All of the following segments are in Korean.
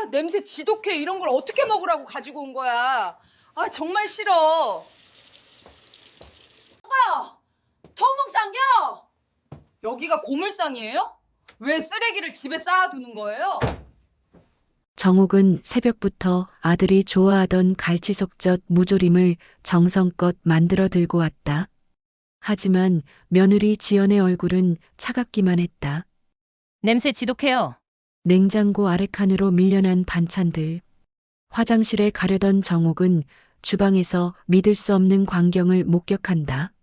냄새 지독해. 이런 걸 어떻게 먹으라고 가지고 온 거야. 정말 싫어. 청국상겨? 여기가 고물상이에요? 왜 쓰레기를 집에 쌓아두는 거예요? 정옥은 새벽부터 아들이 좋아하던 갈치속젓 무조림을 정성껏 만들어 들고 왔다. 하지만 며느리 지연의 얼굴은 차갑기만 했다. 냄새 지독해요. 냉장고 아래칸으로 밀려난 반찬들. 화장실에 가려던 정옥은 주방에서 믿을 수 없는 광경을 목격한다.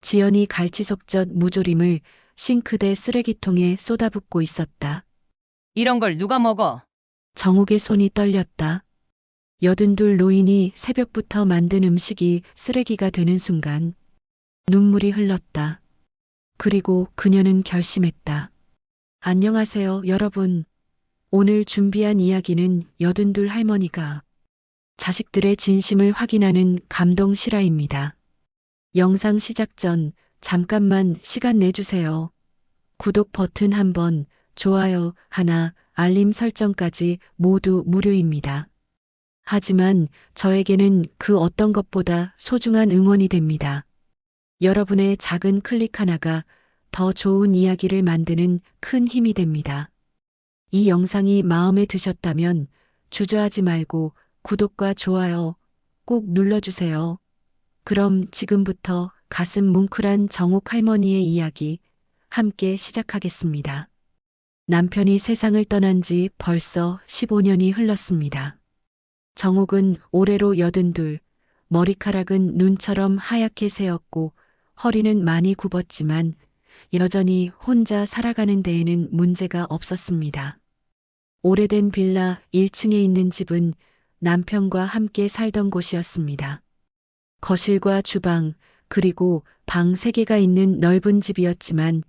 지연이 갈치속젓 무조림을 싱크대 쓰레기통에 쏟아붓고 있었다. 이런 걸 누가 먹어? 정옥의 손이 떨렸다. 82 노인이 새벽부터 만든 음식이 쓰레기가 되는 순간 눈물이 흘렀다. 그리고 그녀는 결심했다. 안녕하세요, 여러분. 오늘 준비한 이야기는 82 할머니가 자식들의 진심을 확인하는 감동 실화입니다. 영상 시작 전 잠깐만 시간 내주세요. 구독 버튼 한번, 좋아요 하나, 알림 설정까지 모두 무료입니다. 하지만 저에게는 그 어떤 것보다 소중한 응원이 됩니다. 여러분의 작은 클릭 하나가 더 좋은 이야기를 만드는 큰 힘이 됩니다. 이 영상이 마음에 드셨다면 주저하지 말고 구독과 좋아요 꼭 눌러주세요. 그럼 지금부터 가슴 뭉클한 정옥 할머니의 이야기 함께 시작하겠습니다. 남편이 세상을 떠난 지 벌써 15년이 흘렀습니다. 정옥은 올해로 82, 머리카락은 눈처럼 하얗게 새었고 허리는 많이 굽었지만 여전히 혼자 살아가는 데에는 문제가 없었습니다. 오래된 빌라 1층에 있는 집은 남편과 함께 살던 곳이었습니다. 거실과 주방, 그리고 방 3개가 있는 넓은 집이었지만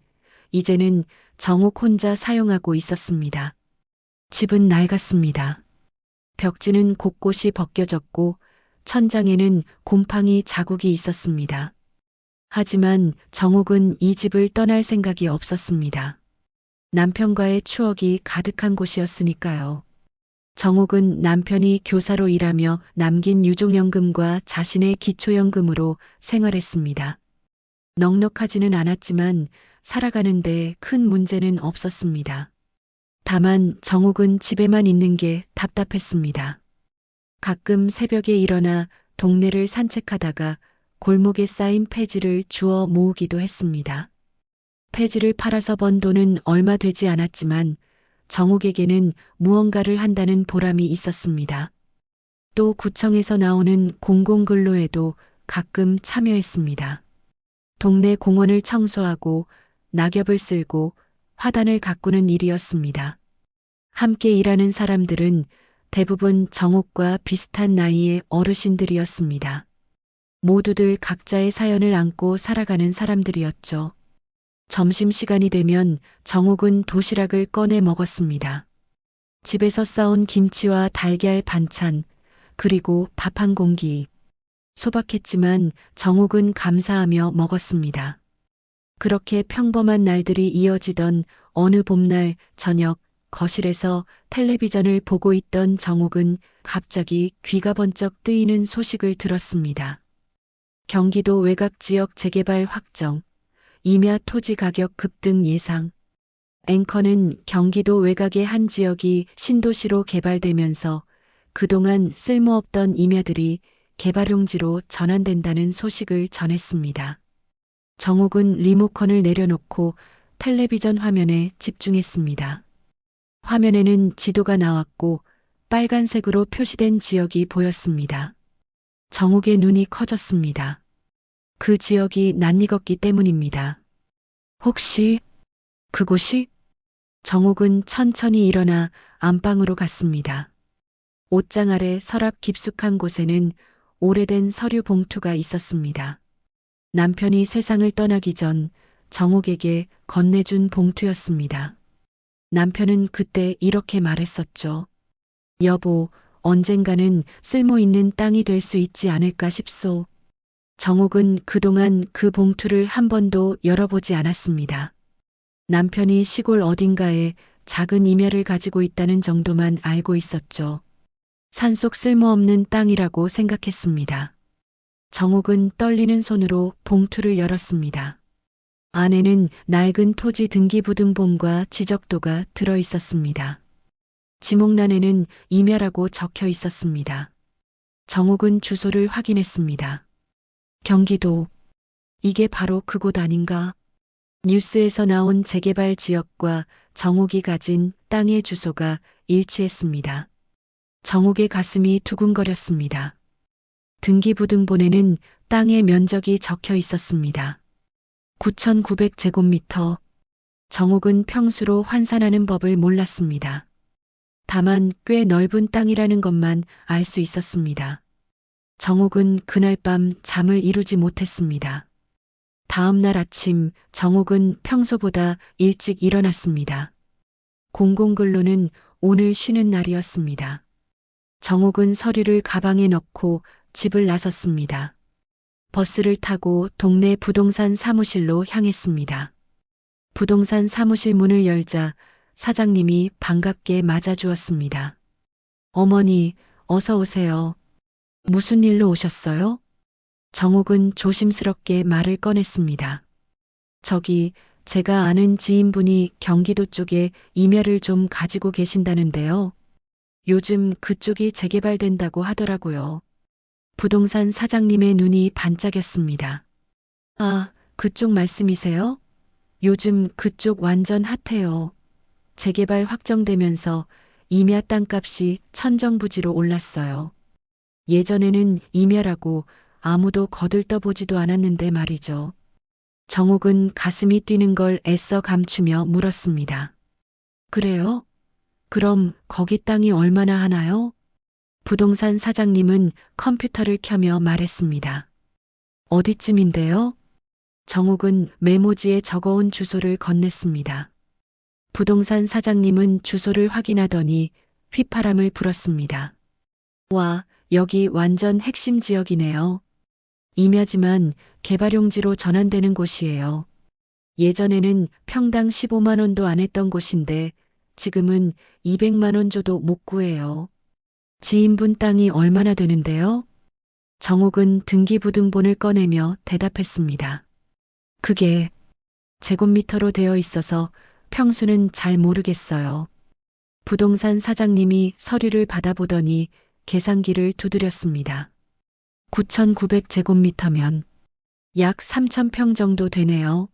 이제는 정옥 혼자 사용하고 있었습니다. 집은 낡았습니다. 벽지는 곳곳이 벗겨졌고 천장에는 곰팡이 자국이 있었습니다. 하지만 정옥은 이 집을 떠날 생각이 없었습니다. 남편과의 추억이 가득한 곳이었으니까요. 정옥은 남편이 교사로 일하며 남긴 유족연금과 자신의 기초연금으로 생활했습니다. 넉넉하지는 않았지만 살아가는데 큰 문제는 없었습니다. 다만 정옥은 집에만 있는 게 답답했습니다. 가끔 새벽에 일어나 동네를 산책하다가 골목에 쌓인 폐지를 주워 모으기도 했습니다. 폐지를 팔아서 번 돈은 얼마 되지 않았지만 정옥에게는 무언가를 한다는 보람이 있었습니다. 또 구청에서 나오는 공공근로에도 가끔 참여했습니다. 동네 공원을 청소하고 낙엽을 쓸고 화단을 가꾸는 일이었습니다. 함께 일하는 사람들은 대부분 정옥과 비슷한 나이의 어르신들이었습니다. 모두들 각자의 사연을 안고 살아가는 사람들이었죠. 점심시간이 되면 정옥은 도시락을 꺼내 먹었습니다. 집에서 싸온 김치와 달걀 반찬, 그리고 밥 한 공기. 소박했지만 정옥은 감사하며 먹었습니다. 그렇게 평범한 날들이 이어지던 어느 봄날 저녁 거실에서 텔레비전을 보고 있던 정옥은 갑자기 귀가 번쩍 뜨이는 소식을 들었습니다. 경기도 외곽 지역 재개발 확정, 임야 토지 가격 급등 예상. 앵커는 경기도 외곽의 한 지역이 신도시로 개발되면서 그동안 쓸모없던 임야들이 개발용지로 전환된다는 소식을 전했습니다. 정옥은 리모컨을 내려놓고 텔레비전 화면에 집중했습니다. 화면에는 지도가 나왔고 빨간색으로 표시된 지역이 보였습니다. 정옥의 눈이 커졌습니다. 그 지역이 낯익었기 때문입니다. 혹시 그곳이? 정옥은 천천히 일어나 안방으로 갔습니다. 옷장 아래 서랍 깊숙한 곳에는 오래된 서류 봉투가 있었습니다. 남편이 세상을 떠나기 전 정옥에게 건네준 봉투였습니다. 남편은 그때 이렇게 말했었죠. 여보, 언젠가는 쓸모 있는 땅이 될 수 있지 않을까 싶소. 정옥은 그동안 그 봉투를 한 번도 열어보지 않았습니다. 남편이 시골 어딘가에 작은 임야를 가지고 있다는 정도만 알고 있었죠. 산속 쓸모없는 땅이라고 생각했습니다. 정옥은 떨리는 손으로 봉투를 열었습니다. 안에는 낡은 토지 등기부등본과 지적도가 들어 있었습니다. 지목란에는 임야라고 적혀 있었습니다. 정옥은 주소를 확인했습니다. 경기도. 이게 바로 그곳 아닌가? 뉴스에서 나온 재개발 지역과 정옥이 가진 땅의 주소가 일치했습니다. 정옥의 가슴이 두근거렸습니다. 등기부등본에는 땅의 면적이 적혀 있었습니다. 9,900제곱미터. 정옥은 평수로 환산하는 법을 몰랐습니다. 다만 꽤 넓은 땅이라는 것만 알 수 있었습니다. 정옥은 그날 밤 잠을 이루지 못했습니다. 다음 날 아침 정옥은 평소보다 일찍 일어났습니다. 공공근로는 오늘 쉬는 날이었습니다. 정옥은 서류를 가방에 넣고 집을 나섰습니다. 버스를 타고 동네 부동산 사무실로 향했습니다. 부동산 사무실 문을 열자 사장님이 반갑게 맞아주었습니다. 어머니, 어서 오세요. 무슨 일로 오셨어요? 정옥은 조심스럽게 말을 꺼냈습니다. 저기, 제가 아는 지인분이 경기도 쪽에 임야를 좀 가지고 계신다는데요. 요즘 그쪽이 재개발된다고 하더라고요. 부동산 사장님의 눈이 반짝였습니다. 아, 그쪽 말씀이세요? 요즘 그쪽 완전 핫해요. 재개발 확정되면서 임야 땅값이 천정부지로 올랐어요. 예전에는 임야라고 아무도 거들떠보지도 않았는데 말이죠. 정옥은 가슴이 뛰는 걸 애써 감추며 물었습니다. 그래요? 그럼 거기 땅이 얼마나 하나요? 부동산 사장님은 컴퓨터를 켜며 말했습니다. 어디쯤인데요? 정옥은 메모지에 적어온 주소를 건넸습니다. 부동산 사장님은 주소를 확인하더니 휘파람을 불었습니다. 와, 여기 완전 핵심 지역이네요. 임야지만 개발용지로 전환되는 곳이에요. 예전에는 평당 15만 원도 안 했던 곳인데 지금은 200만 원 줘도 못 구해요. 지인분 땅이 얼마나 되는데요? 정옥은 등기부등본을 꺼내며 대답했습니다. 그게 제곱미터로 되어 있어서 평수는 잘 모르겠어요. 부동산 사장님이 서류를 받아보더니 계산기를 두드렸습니다. 9,900제곱미터면 약 3,000평 정도 되네요.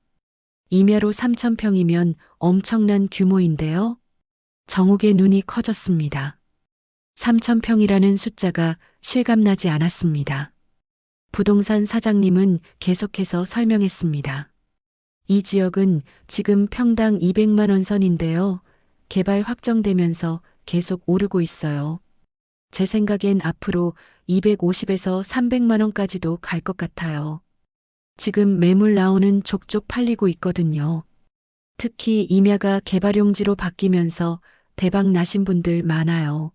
임야로 3,000평이면 엄청난 규모인데요. 정옥의 눈이 커졌습니다. 3,000평이라는 숫자가 실감나지 않았습니다. 부동산 사장님은 계속해서 설명했습니다. 이 지역은 지금 평당 200만 원 선인데요. 개발 확정되면서 계속 오르고 있어요. 제 생각엔 앞으로 250에서 300만 원까지도 갈 것 같아요. 지금 매물 나오는 족족 팔리고 있거든요. 특히 임야가 개발용지로 바뀌면서 대박 나신 분들 많아요.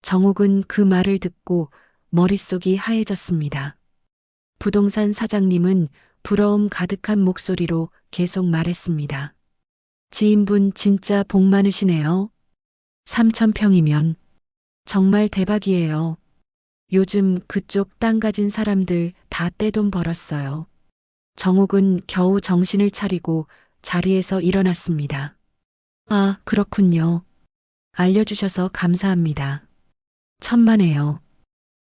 정옥은 그 말을 듣고 머릿속이 하얘졌습니다. 부동산 사장님은 부러움 가득한 목소리로 계속 말했습니다. 지인분 진짜 복 많으시네요. 3,000평이면 정말 대박이에요. 요즘 그쪽 땅 가진 사람들 다 떼돈 벌었어요. 정옥은 겨우 정신을 차리고 자리에서 일어났습니다. 아, 그렇군요. 알려주셔서 감사합니다. 천만에요.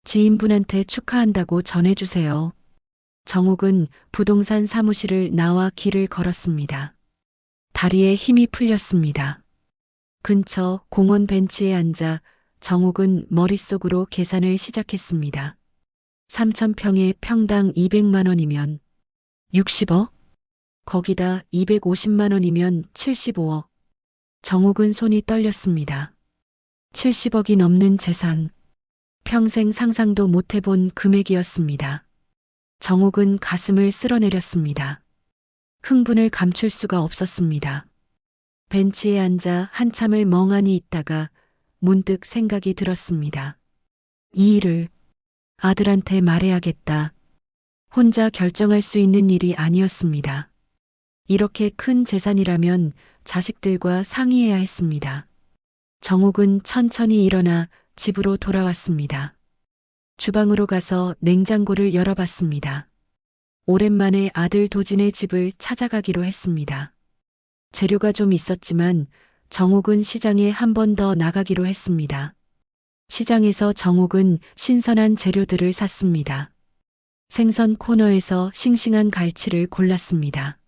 지인분한테 축하한다고 전해주세요. 정옥은 부동산 사무실을 나와 길을 걸었습니다. 다리에 힘이 풀렸습니다. 근처 공원 벤치에 앉아 정옥은 머릿속으로 계산을 시작했습니다. 3,000평에 평당 200만 원이면 60억? 거기다 250만 원이면 75억. 정옥은 손이 떨렸습니다. 70억이 넘는 재산. 평생 상상도 못 해본 금액이었습니다. 정옥은 가슴을 쓸어내렸습니다. 흥분을 감출 수가 없었습니다. 벤치에 앉아 한참을 멍하니 있다가 문득 생각이 들었습니다. 이 일을 아들한테 말해야겠다. 혼자 결정할 수 있는 일이 아니었습니다. 이렇게 큰 재산이라면 자식들과 상의해야 했습니다. 정옥은 천천히 일어나 집으로 돌아왔습니다. 주방으로 가서 냉장고를 열어봤습니다. 오랜만에 아들 도진의 집을 찾아가기로 했습니다. 재료가 좀 있었지만 정옥은 시장에 한 번 더 나가기로 했습니다. 시장에서 정옥은 신선한 재료들을 샀습니다. 생선 코너에서 싱싱한 갈치를 골랐습니다.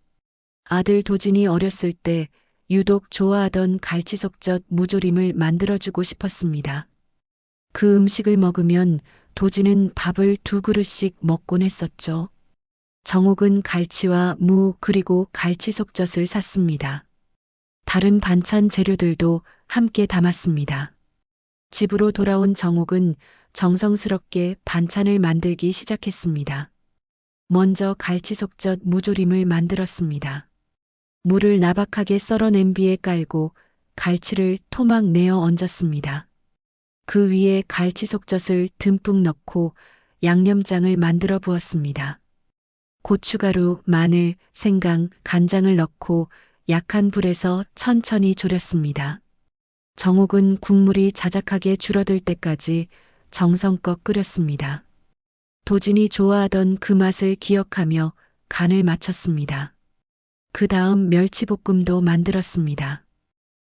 아들 도진이 어렸을 때 유독 좋아하던 갈치속젓 무조림을 만들어주고 싶었습니다. 그 음식을 먹으면 도진은 밥을 2그릇씩 먹곤 했었죠. 정옥은 갈치와 무 그리고 갈치속젓을 샀습니다. 다른 반찬 재료들도 함께 담았습니다. 집으로 돌아온 정옥은 정성스럽게 반찬을 만들기 시작했습니다. 먼저 갈치속젓 무조림을 만들었습니다. 무를 나박하게 썰어 냄비에 깔고 갈치를 토막 내어 얹었습니다. 그 위에 갈치속젓을 듬뿍 넣고 양념장을 만들어 부었습니다. 고춧가루, 마늘, 생강, 간장을 넣고 약한 불에서 천천히 졸였습니다. 정옥은 국물이 자작하게 줄어들 때까지 정성껏 끓였습니다. 도진이 좋아하던 그 맛을 기억하며 간을 맞췄습니다. 그 다음 멸치볶음도 만들었습니다.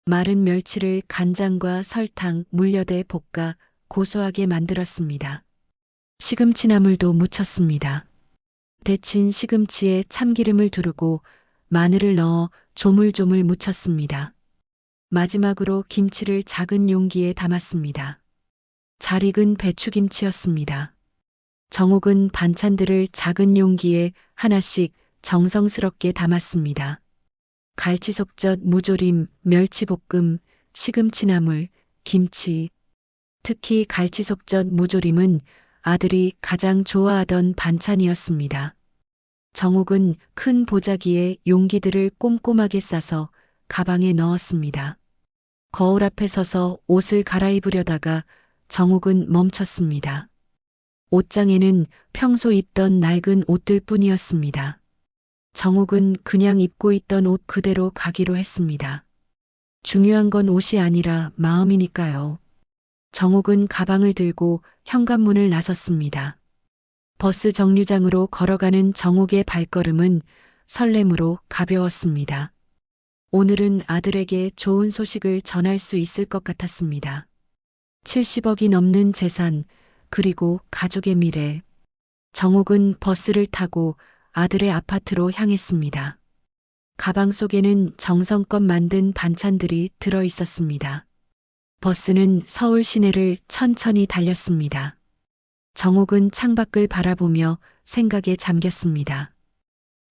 마른 멸치를 간장과 설탕, 물엿에 볶아 고소하게 만들었습니다. 시금치나물도 무쳤습니다. 데친 시금치에 참기름을 두르고 마늘을 넣어 조물조물 무쳤습니다. 마지막으로 김치를 작은 용기에 담았습니다. 잘 익은 배추김치였습니다. 정옥은 반찬들을 작은 용기에 하나씩 정성스럽게 담았습니다. 갈치속젓, 무조림, 멸치볶음, 시금치나물, 김치. 특히 갈치속젓, 무조림은 아들이 가장 좋아하던 반찬이었습니다. 정옥은 큰 보자기에 용기들을 꼼꼼하게 싸서 가방에 넣었습니다. 거울 앞에 서서 옷을 갈아입으려다가 정옥은 멈췄습니다. 옷장에는 평소 입던 낡은 옷들 뿐이었습니다. 정옥은 그냥 입고 있던 옷 그대로 가기로 했습니다. 중요한 건 옷이 아니라 마음이니까요. 정옥은 가방을 들고 현관문을 나섰습니다. 버스 정류장으로 걸어가는 정옥의 발걸음은 설렘으로 가벼웠습니다. 오늘은 아들에게 좋은 소식을 전할 수 있을 것 같았습니다. 70억이 넘는 재산, 그리고 가족의 미래. 정옥은 버스를 타고 아들의 아파트로 향했습니다. 가방 속에는 정성껏 만든 반찬들이 들어 있었습니다. 버스는 서울 시내를 천천히 달렸습니다. 정옥은 창밖을 바라보며 생각에 잠겼습니다.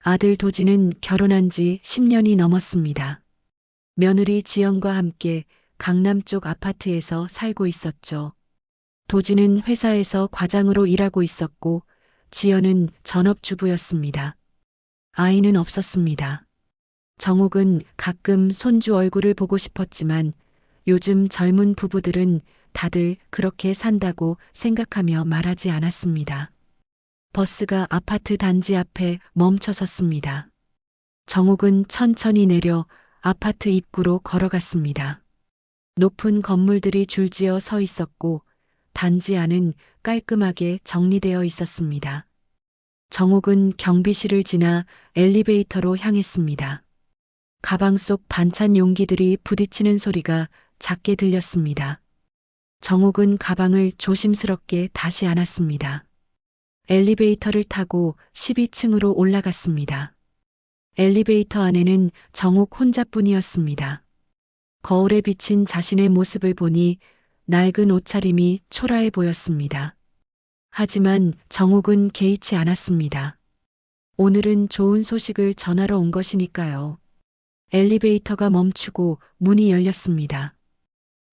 아들 도진은 결혼한 지 10년이 넘었습니다. 며느리 지연과 함께 강남 쪽 아파트에서 살고 있었죠. 도진은 회사에서 과장으로 일하고 있었고 지연은 전업주부였습니다. 아이는 없었습니다. 정옥은 가끔 손주 얼굴을 보고 싶었지만 요즘 젊은 부부들은 다들 그렇게 산다고 생각하며 말하지 않았습니다. 버스가 아파트 단지 앞에 멈춰 섰습니다. 정옥은 천천히 내려 아파트 입구로 걸어갔습니다. 높은 건물들이 줄지어 서 있었고 단지 안은 깔끔하게 정리되어 있었습니다. 정옥은 경비실을 지나 엘리베이터로 향했습니다. 가방 속 반찬 용기들이 부딪히는 소리가 작게 들렸습니다. 정옥은 가방을 조심스럽게 다시 안았습니다. 엘리베이터를 타고 12층으로 올라갔습니다. 엘리베이터 안에는 정옥 혼자뿐이었습니다. 거울에 비친 자신의 모습을 보니 낡은 옷차림이 초라해 보였습니다. 하지만 정옥은 개의치 않았습니다. 오늘은 좋은 소식을 전하러 온 것이니까요. 엘리베이터가 멈추고 문이 열렸습니다.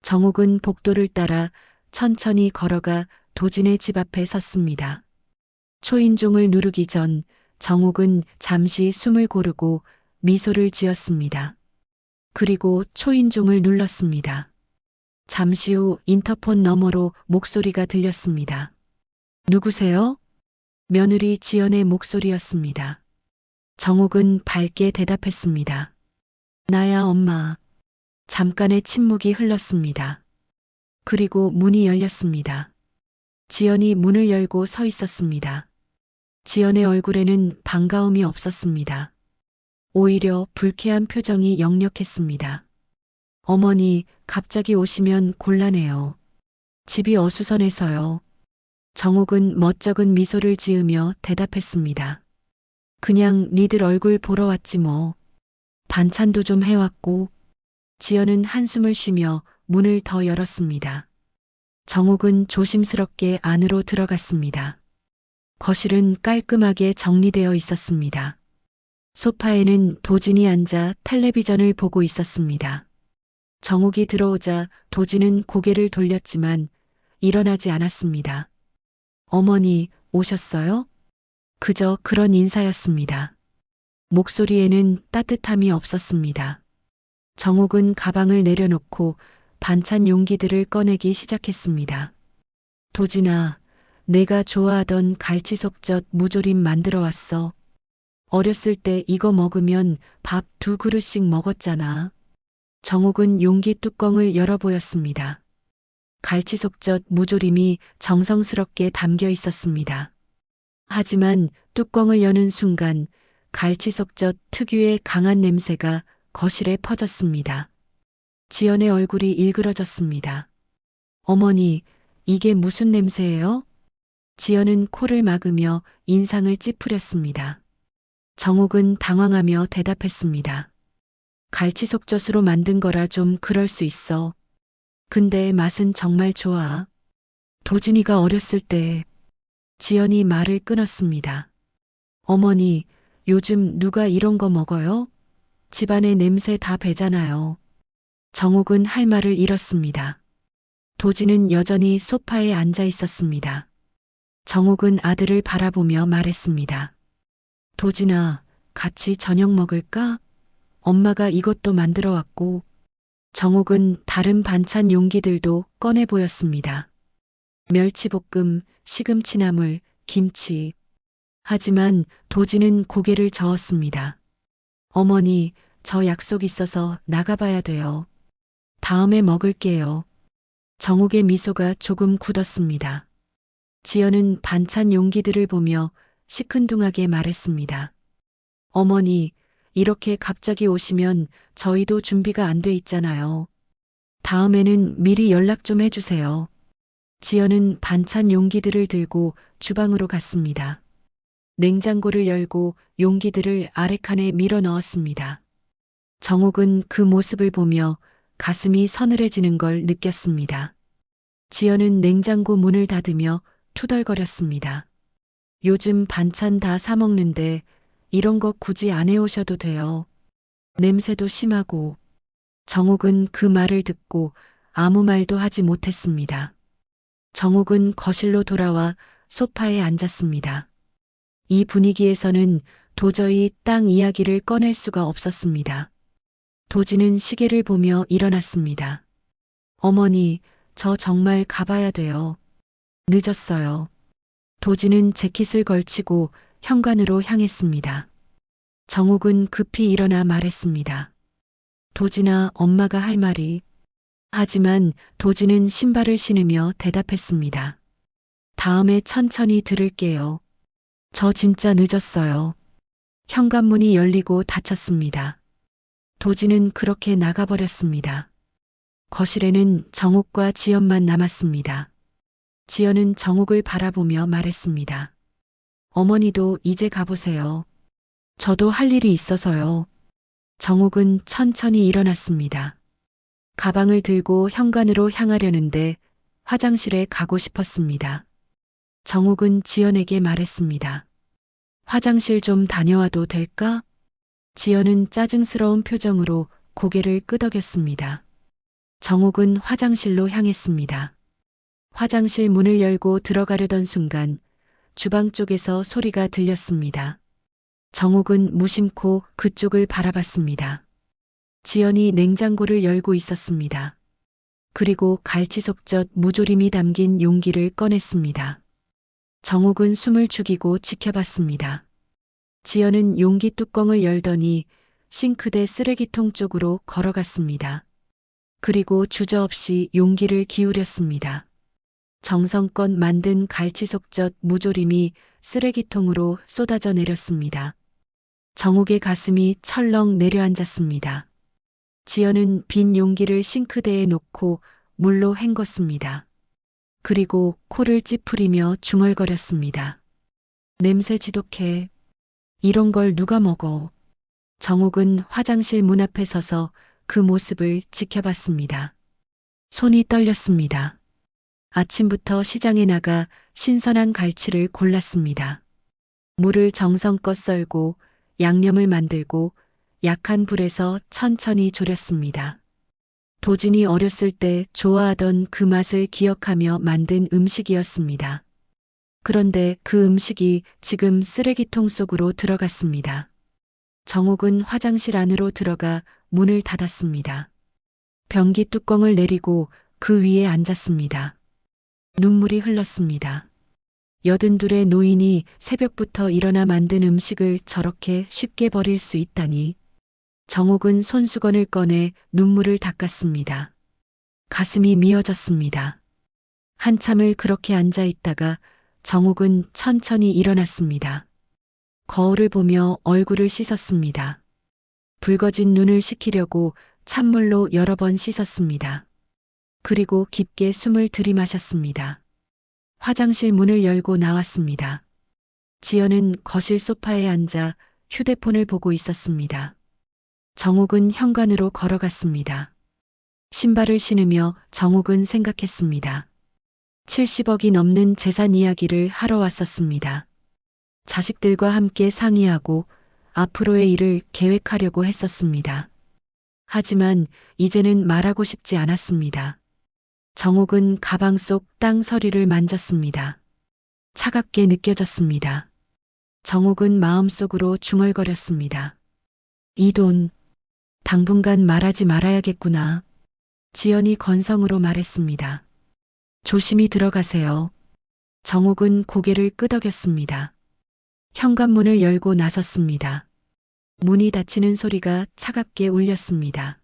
정옥은 복도를 따라 천천히 걸어가 도진의 집 앞에 섰습니다. 초인종을 누르기 전 정옥은 잠시 숨을 고르고 미소를 지었습니다. 그리고 초인종을 눌렀습니다. 잠시 후 인터폰 너머로 목소리가 들렸습니다. 누구세요? 며느리 지연의 목소리였습니다. 정옥은 밝게 대답했습니다. 나야, 엄마. 잠깐의 침묵이 흘렀습니다. 그리고 문이 열렸습니다. 지연이 문을 열고 서 있었습니다. 지연의 얼굴에는 반가움이 없었습니다. 오히려 불쾌한 표정이 역력했습니다. 어머니, 갑자기 오시면 곤란해요. 집이 어수선해서요. 정옥은 멋쩍은 미소를 지으며 대답했습니다. 그냥 니들 얼굴 보러 왔지 뭐. 반찬도 좀 해왔고. 지연은 한숨을 쉬며 문을 더 열었습니다. 정옥은 조심스럽게 안으로 들어갔습니다. 거실은 깔끔하게 정리되어 있었습니다. 소파에는 도진이 앉아 텔레비전을 보고 있었습니다. 정옥이 들어오자 도진은 고개를 돌렸지만 일어나지 않았습니다. 어머니, 오셨어요? 그저 그런 인사였습니다. 목소리에는 따뜻함이 없었습니다. 정옥은 가방을 내려놓고 반찬 용기들을 꺼내기 시작했습니다. 도진아, 내가 좋아하던 갈치속젓 무조림 만들어 왔어. 어렸을 때 이거 먹으면 밥 2그릇씩 먹었잖아. 정옥은 용기 뚜껑을 열어 보였습니다. 갈치속젓 무조림이 정성스럽게 담겨 있었습니다. 하지만 뚜껑을 여는 순간 갈치속젓 특유의 강한 냄새가 거실에 퍼졌습니다. 지연의 얼굴이 일그러졌습니다. 어머니, 이게 무슨 냄새예요? 지연은 코를 막으며 인상을 찌푸렸습니다. 정옥은 당황하며 대답했습니다. 갈치속젓으로 만든 거라 좀 그럴 수 있어. 근데 맛은 정말 좋아. 도진이가 어렸을 때. 지연이 말을 끊었습니다. 어머니, 요즘 누가 이런 거 먹어요? 집안의 냄새 다 배잖아요. 정옥은 할 말을 잃었습니다. 도진은 여전히 소파에 앉아 있었습니다. 정옥은 아들을 바라보며 말했습니다. 도진아, 같이 저녁 먹을까? 엄마가 이것도 만들어 왔고. 정옥은 다른 반찬 용기들도 꺼내 보였습니다. 멸치볶음, 시금치나물, 김치. 하지만 도진은 고개를 저었습니다. 어머니, 저 약속 있어서 나가봐야 돼요. 다음에 먹을게요. 정옥의 미소가 조금 굳었습니다. 지연은 반찬 용기들을 보며 시큰둥하게 말했습니다. 어머니, 이렇게 갑자기 오시면 저희도 준비가 안 돼 있잖아요. 다음에는 미리 연락 좀 해주세요. 지연은 반찬 용기들을 들고 주방으로 갔습니다. 냉장고를 열고 용기들을 아래칸에 밀어 넣었습니다. 정옥은 그 모습을 보며 가슴이 서늘해지는 걸 느꼈습니다. 지연은 냉장고 문을 닫으며 투덜거렸습니다. 요즘 반찬 다 사 먹는데 이런 거 굳이 안 해오셔도 돼요. 냄새도 심하고. 정옥은 그 말을 듣고 아무 말도 하지 못했습니다. 정옥은 거실로 돌아와 소파에 앉았습니다. 이 분위기에서는 도저히 땅 이야기를 꺼낼 수가 없었습니다. 도진은 시계를 보며 일어났습니다. 어머니, 저 정말 가봐야 돼요. 늦었어요. 도진은 재킷을 걸치고 현관으로 향했습니다. 정옥은 급히 일어나 말했습니다. 도진아, 엄마가 할 말이. 하지만 도진은 신발을 신으며 대답했습니다. 다음에 천천히 들을게요. 저 진짜 늦었어요. 현관문이 열리고 닫혔습니다. 도진은 그렇게 나가버렸습니다. 거실에는 정옥과 지연만 남았습니다. 지연은 정옥을 바라보며 말했습니다. 어머니도 이제 가보세요. 저도 할 일이 있어서요. 정옥은 천천히 일어났습니다. 가방을 들고 현관으로 향하려는데 화장실에 가고 싶었습니다. 정옥은 지연에게 말했습니다. 화장실 좀 다녀와도 될까? 지연은 짜증스러운 표정으로 고개를 끄덕였습니다. 정옥은 화장실로 향했습니다. 화장실 문을 열고 들어가려던 순간 주방 쪽에서 소리가 들렸습니다. 정옥은 무심코 그쪽을 바라봤습니다. 지연이 냉장고를 열고 있었습니다. 그리고 갈치속젓 무조림이 담긴 용기를 꺼냈습니다. 정옥은 숨을 죽이고 지켜봤습니다. 지연은 용기 뚜껑을 열더니 싱크대 쓰레기통 쪽으로 걸어갔습니다. 그리고 주저없이 용기를 기울였습니다. 정성껏 만든 갈치속젓 무조림이 쓰레기통으로 쏟아져 내렸습니다. 정욱의 가슴이 철렁 내려앉았습니다. 지연은 빈 용기를 싱크대에 놓고 물로 헹궜습니다. 그리고 코를 찌푸리며 중얼거렸습니다. 냄새 지독해. 이런 걸 누가 먹어. 정욱은 화장실 문 앞에 서서 그 모습을 지켜봤습니다. 손이 떨렸습니다. 아침부터 시장에 나가 신선한 갈치를 골랐습니다. 물을 정성껏 썰고 양념을 만들고 약한 불에서 천천히 졸였습니다. 도진이 어렸을 때 좋아하던 그 맛을 기억하며 만든 음식이었습니다. 그런데 그 음식이 지금 쓰레기통 속으로 들어갔습니다. 정욱은 화장실 안으로 들어가 문을 닫았습니다. 변기 뚜껑을 내리고 그 위에 앉았습니다. 눈물이 흘렀습니다. 82의 노인이 새벽부터 일어나 만든 음식을 저렇게 쉽게 버릴 수 있다니. 정욱은 손수건을 꺼내 눈물을 닦았습니다. 가슴이 미어졌습니다. 한참을 그렇게 앉아 있다가 정욱은 천천히 일어났습니다. 거울을 보며 얼굴을 씻었습니다. 붉어진 눈을 식히려고 찬물로 여러 번 씻었습니다. 그리고 깊게 숨을 들이마셨습니다. 화장실 문을 열고 나왔습니다. 지연은 거실 소파에 앉아 휴대폰을 보고 있었습니다. 정욱은 현관으로 걸어갔습니다. 신발을 신으며 정욱은 생각했습니다. 70억이 넘는 재산 이야기를 하러 왔었습니다. 자식들과 함께 상의하고 앞으로의 일을 계획하려고 했었습니다. 하지만 이제는 말하고 싶지 않았습니다. 정욱은 가방 속 땅 서류를 만졌습니다. 차갑게 느껴졌습니다. 정욱은 마음속으로 중얼거렸습니다. 이 돈, 당분간 말하지 말아야겠구나. 지연이 건성으로 말했습니다. 조심히 들어가세요. 정욱은 고개를 끄덕였습니다. 현관문을 열고 나섰습니다. 문이 닫히는 소리가 차갑게 울렸습니다.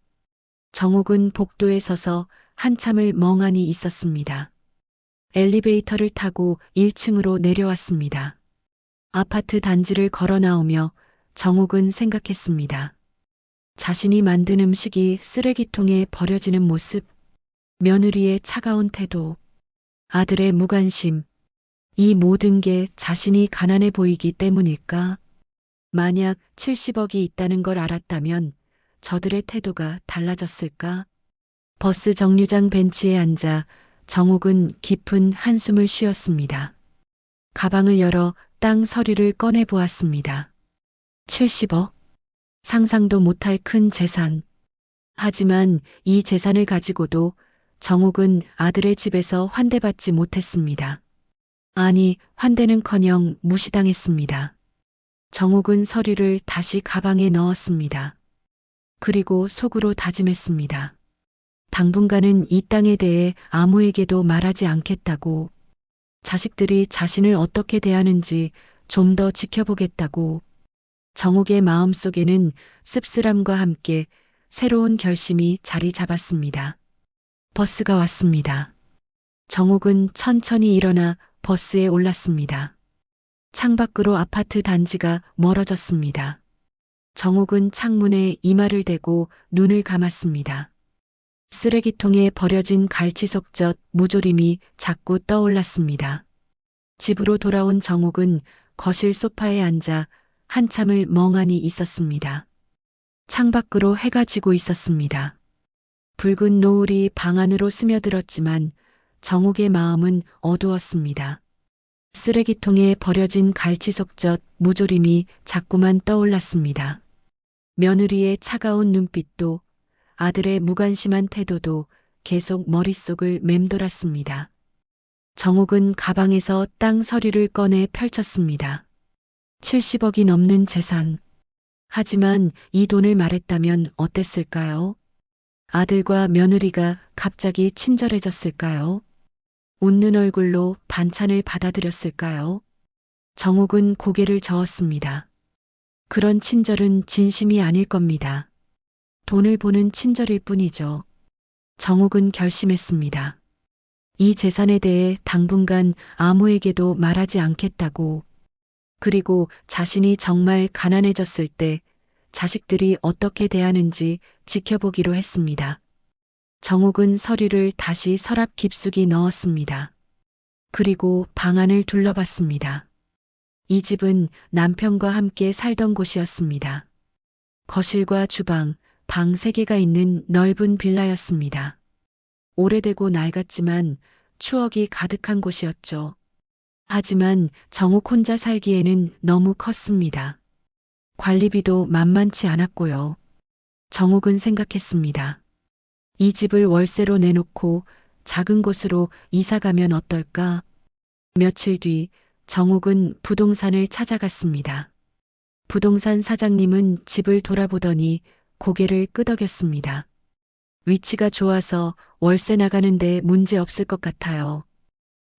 정욱은 복도에 서서 한참을 멍하니 있었습니다. 엘리베이터를 타고 1층으로 내려왔습니다. 아파트 단지를 걸어 나오며 정욱은 생각했습니다. 자신이 만든 음식이 쓰레기통에 버려지는 모습, 며느리의 차가운 태도, 아들의 무관심, 이 모든 게 자신이 가난해 보이기 때문일까? 만약 70억이 있다는 걸 알았다면 저들의 태도가 달라졌을까? 버스 정류장 벤치에 앉아 정욱은 깊은 한숨을 쉬었습니다. 가방을 열어 땅 서류를 꺼내 보았습니다. 70억? 상상도 못할 큰 재산. 하지만 이 재산을 가지고도 정욱은 아들의 집에서 환대받지 못했습니다. 아니, 환대는커녕 무시당했습니다. 정욱은 서류를 다시 가방에 넣었습니다. 그리고 속으로 다짐했습니다. 당분간은 이 땅에 대해 아무에게도 말하지 않겠다고, 자식들이 자신을 어떻게 대하는지 좀 더 지켜보겠다고. 정욱의 마음속에는 씁쓸함과 함께 새로운 결심이 자리 잡았습니다. 버스가 왔습니다. 정욱은 천천히 일어나 버스에 올랐습니다. 창밖으로 아파트 단지가 멀어졌습니다. 정욱은 창문에 이마를 대고 눈을 감았습니다. 쓰레기통에 버려진 갈치속젓 무조림이 자꾸 떠올랐습니다. 집으로 돌아온 정욱은 거실 소파에 앉아 한참을 멍하니 있었습니다. 창밖으로 해가 지고 있었습니다. 붉은 노을이 방 안으로 스며들었지만 정욱의 마음은 어두웠습니다. 쓰레기통에 버려진 갈치속젓 무조림이 자꾸만 떠올랐습니다. 며느리의 차가운 눈빛도 아들의 무관심한 태도도 계속 머릿속을 맴돌았습니다. 정욱은 가방에서 땅 서류를 꺼내 펼쳤습니다. 70억이 넘는 재산. 하지만 이 돈을 말했다면 어땠을까요? 아들과 며느리가 갑자기 친절해졌을까요? 웃는 얼굴로 반찬을 받아들였을까요? 정욱은 고개를 저었습니다. 그런 친절은 진심이 아닐 겁니다. 돈을 보는 친절일 뿐이죠. 정옥은 결심했습니다. 이 재산에 대해 당분간 아무에게도 말하지 않겠다고. 그리고 자신이 정말 가난해졌을 때 자식들이 어떻게 대하는지 지켜보기로 했습니다. 정옥은 서류를 다시 서랍 깊숙이 넣었습니다. 그리고 방 안을 둘러봤습니다. 이 집은 남편과 함께 살던 곳이었습니다. 거실과 주방, 방 3개가 있는 넓은 빌라였습니다. 오래되고 낡았지만 추억이 가득한 곳이었죠. 하지만 정옥 혼자 살기에는 너무 컸습니다. 관리비도 만만치 않았고요. 정옥은 생각했습니다. 이 집을 월세로 내놓고 작은 곳으로 이사 가면 어떨까? 며칠 뒤 정옥은 부동산을 찾아갔습니다. 부동산 사장님은 집을 돌아보더니 고개를 끄덕였습니다. 위치가 좋아서 월세 나가는데 문제 없을 것 같아요.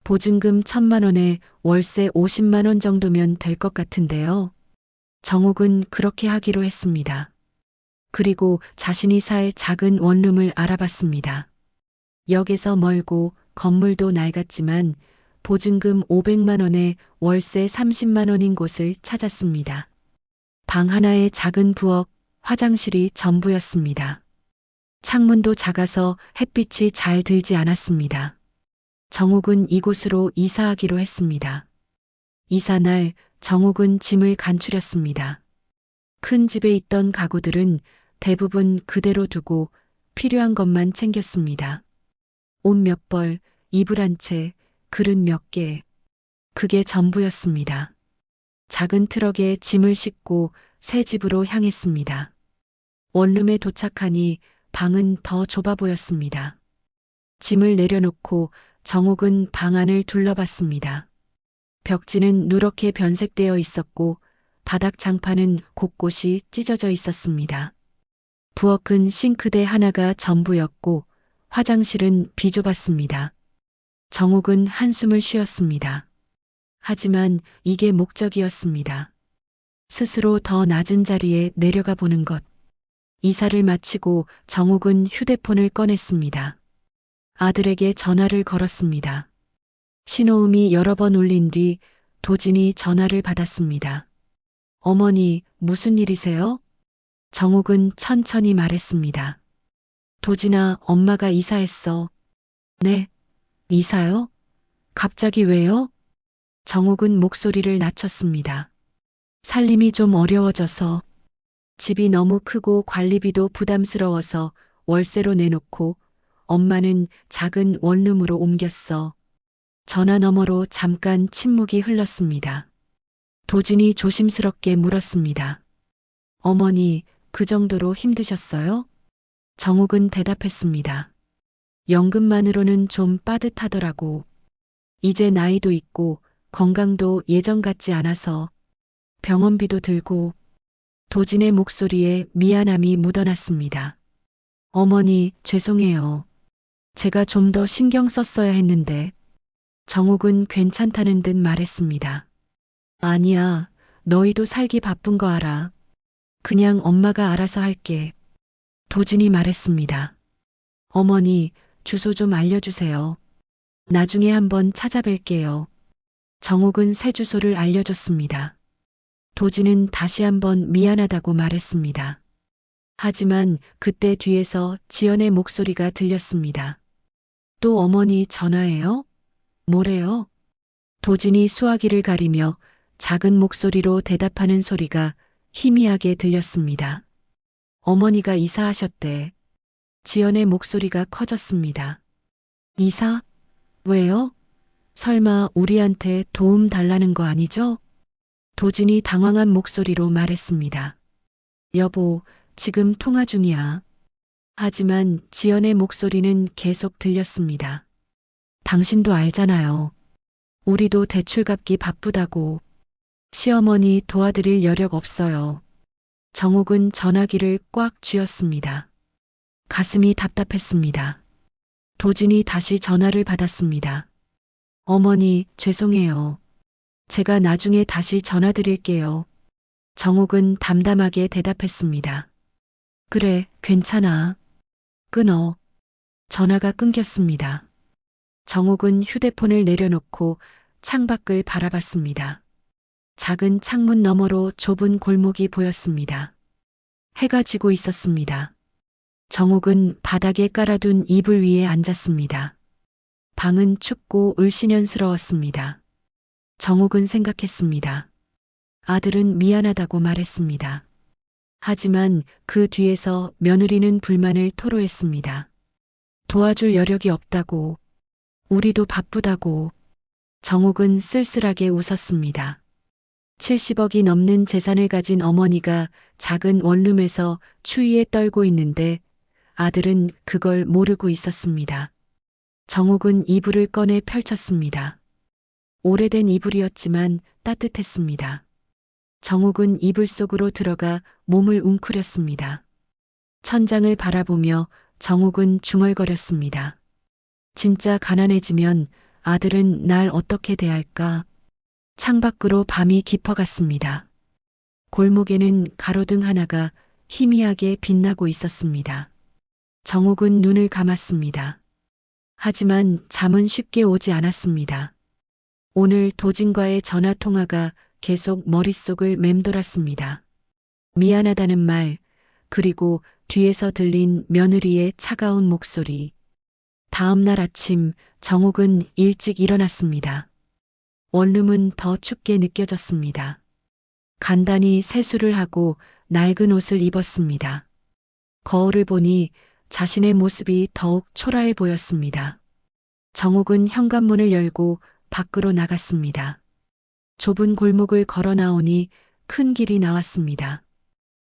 보증금 1,000만 원에 월세 50만 원 정도면 될 것 같은데요. 정옥은 그렇게 하기로 했습니다. 그리고 자신이 살 작은 원룸을 알아봤습니다. 역에서 멀고 건물도 낡았지만 보증금 500만 원에 월세 30만 원인 곳을 찾았습니다. 방 하나에 작은 부엌, 화장실이 전부였습니다. 창문도 작아서 햇빛이 잘 들지 않았습니다. 정옥은 이곳으로 이사하기로 했습니다. 이사 날 정옥은 짐을 간추렸습니다. 큰 집에 있던 가구들은 대부분 그대로 두고 필요한 것만 챙겼습니다. 옷 몇 벌, 이불 한 채, 그릇 몇 개. 그게 전부였습니다. 작은 트럭에 짐을 싣고 새 집으로 향했습니다. 원룸에 도착하니 방은 더 좁아 보였습니다. 짐을 내려놓고 정옥은 방 안을 둘러봤습니다. 벽지는 누렇게 변색되어 있었고 바닥 장판은 곳곳이 찢어져 있었습니다. 부엌은 싱크대 하나가 전부였고 화장실은 비좁았습니다. 정옥은 한숨을 쉬었습니다. 하지만 이게 목적이었습니다. 스스로 더 낮은 자리에 내려가 보는 것. 이사를 마치고 정옥은 휴대폰을 꺼냈습니다. 아들에게 전화를 걸었습니다. 신호음이 여러 번 울린 뒤 도진이 전화를 받았습니다. 어머니, 무슨 일이세요? 정옥은 천천히 말했습니다. 도진아, 엄마가 이사했어. 네, 이사요? 갑자기 왜요? 정옥은 목소리를 낮췄습니다. 살림이 좀 어려워져서. 집이 너무 크고 관리비도 부담스러워서 월세로 내놓고 엄마는 작은 원룸으로 옮겼어. 전화 너머로 잠깐 침묵이 흘렀습니다. 도진이 조심스럽게 물었습니다. 어머니, 그 정도로 힘드셨어요? 정옥은 대답했습니다. 연금만으로는 좀 빠듯하더라고. 이제 나이도 있고 건강도 예전 같지 않아서 병원비도 들고. 도진의 목소리에 미안함이 묻어났습니다. 어머니, 죄송해요. 제가 좀 더 신경 썼어야 했는데. 정옥은 괜찮다는 듯 말했습니다. 아니야, 너희도 살기 바쁜 거 알아. 그냥 엄마가 알아서 할게. 도진이 말했습니다. 어머니, 주소 좀 알려주세요. 나중에 한번 찾아뵐게요. 정옥은 새 주소를 알려줬습니다. 도진은 다시 한번 미안하다고 말했습니다. 하지만 그때 뒤에서 지연의 목소리가 들렸습니다. 또 어머니 전화해요? 뭐래요? 도진이 수화기를 가리며 작은 목소리로 대답하는 소리가 희미하게 들렸습니다. 어머니가 이사하셨대. 지연의 목소리가 커졌습니다. 이사? 왜요? 설마 우리한테 도움 달라는 거 아니죠? 도진이 당황한 목소리로 말했습니다. 여보, 지금 통화 중이야. 하지만 지연의 목소리는 계속 들렸습니다. 당신도 알잖아요. 우리도 대출 갚기 바쁘다고. 시어머니 도와드릴 여력 없어요. 정옥은 전화기를 꽉 쥐었습니다. 가슴이 답답했습니다. 도진이 다시 전화를 받았습니다. 어머니, 죄송해요. 제가 나중에 다시 전화드릴게요. 정옥은 담담하게 대답했습니다. 그래, 괜찮아. 끊어. 전화가 끊겼습니다. 정옥은 휴대폰을 내려놓고 창밖을 바라봤습니다. 작은 창문 너머로 좁은 골목이 보였습니다. 해가 지고 있었습니다. 정옥은 바닥에 깔아둔 이불 위에 앉았습니다. 방은 춥고 을씨년스러웠습니다. 정옥은 생각했습니다. 아들은 미안하다고 말했습니다. 하지만 그 뒤에서 며느리는 불만을 토로했습니다. 도와줄 여력이 없다고, 우리도 바쁘다고. 정옥은 쓸쓸하게 웃었습니다. 70억이 넘는 재산을 가진 어머니가 작은 원룸에서 추위에 떨고 있는데 아들은 그걸 모르고 있었습니다. 정옥은 이불을 꺼내 펼쳤습니다. 오래된 이불이었지만 따뜻했습니다. 정옥은 이불 속으로 들어가 몸을 웅크렸습니다. 천장을 바라보며 정옥은 중얼거렸습니다. 진짜 가난해지면 아들은 날 어떻게 대할까? 창밖으로 밤이 깊어갔습니다. 골목에는 가로등 하나가 희미하게 빛나고 있었습니다. 정옥은 눈을 감았습니다. 하지만 잠은 쉽게 오지 않았습니다. 오늘 도진과의 전화 통화가 계속 머릿속을 맴돌았습니다. 미안하다는 말, 그리고 뒤에서 들린 며느리의 차가운 목소리. 다음 날 아침 정옥은 일찍 일어났습니다. 원룸은 더 춥게 느껴졌습니다. 간단히 세수를 하고 낡은 옷을 입었습니다. 거울을 보니 자신의 모습이 더욱 초라해 보였습니다. 정옥은 현관문을 열고 밖으로 나갔습니다. 좁은 골목을 걸어 나오니 큰 길이 나왔습니다.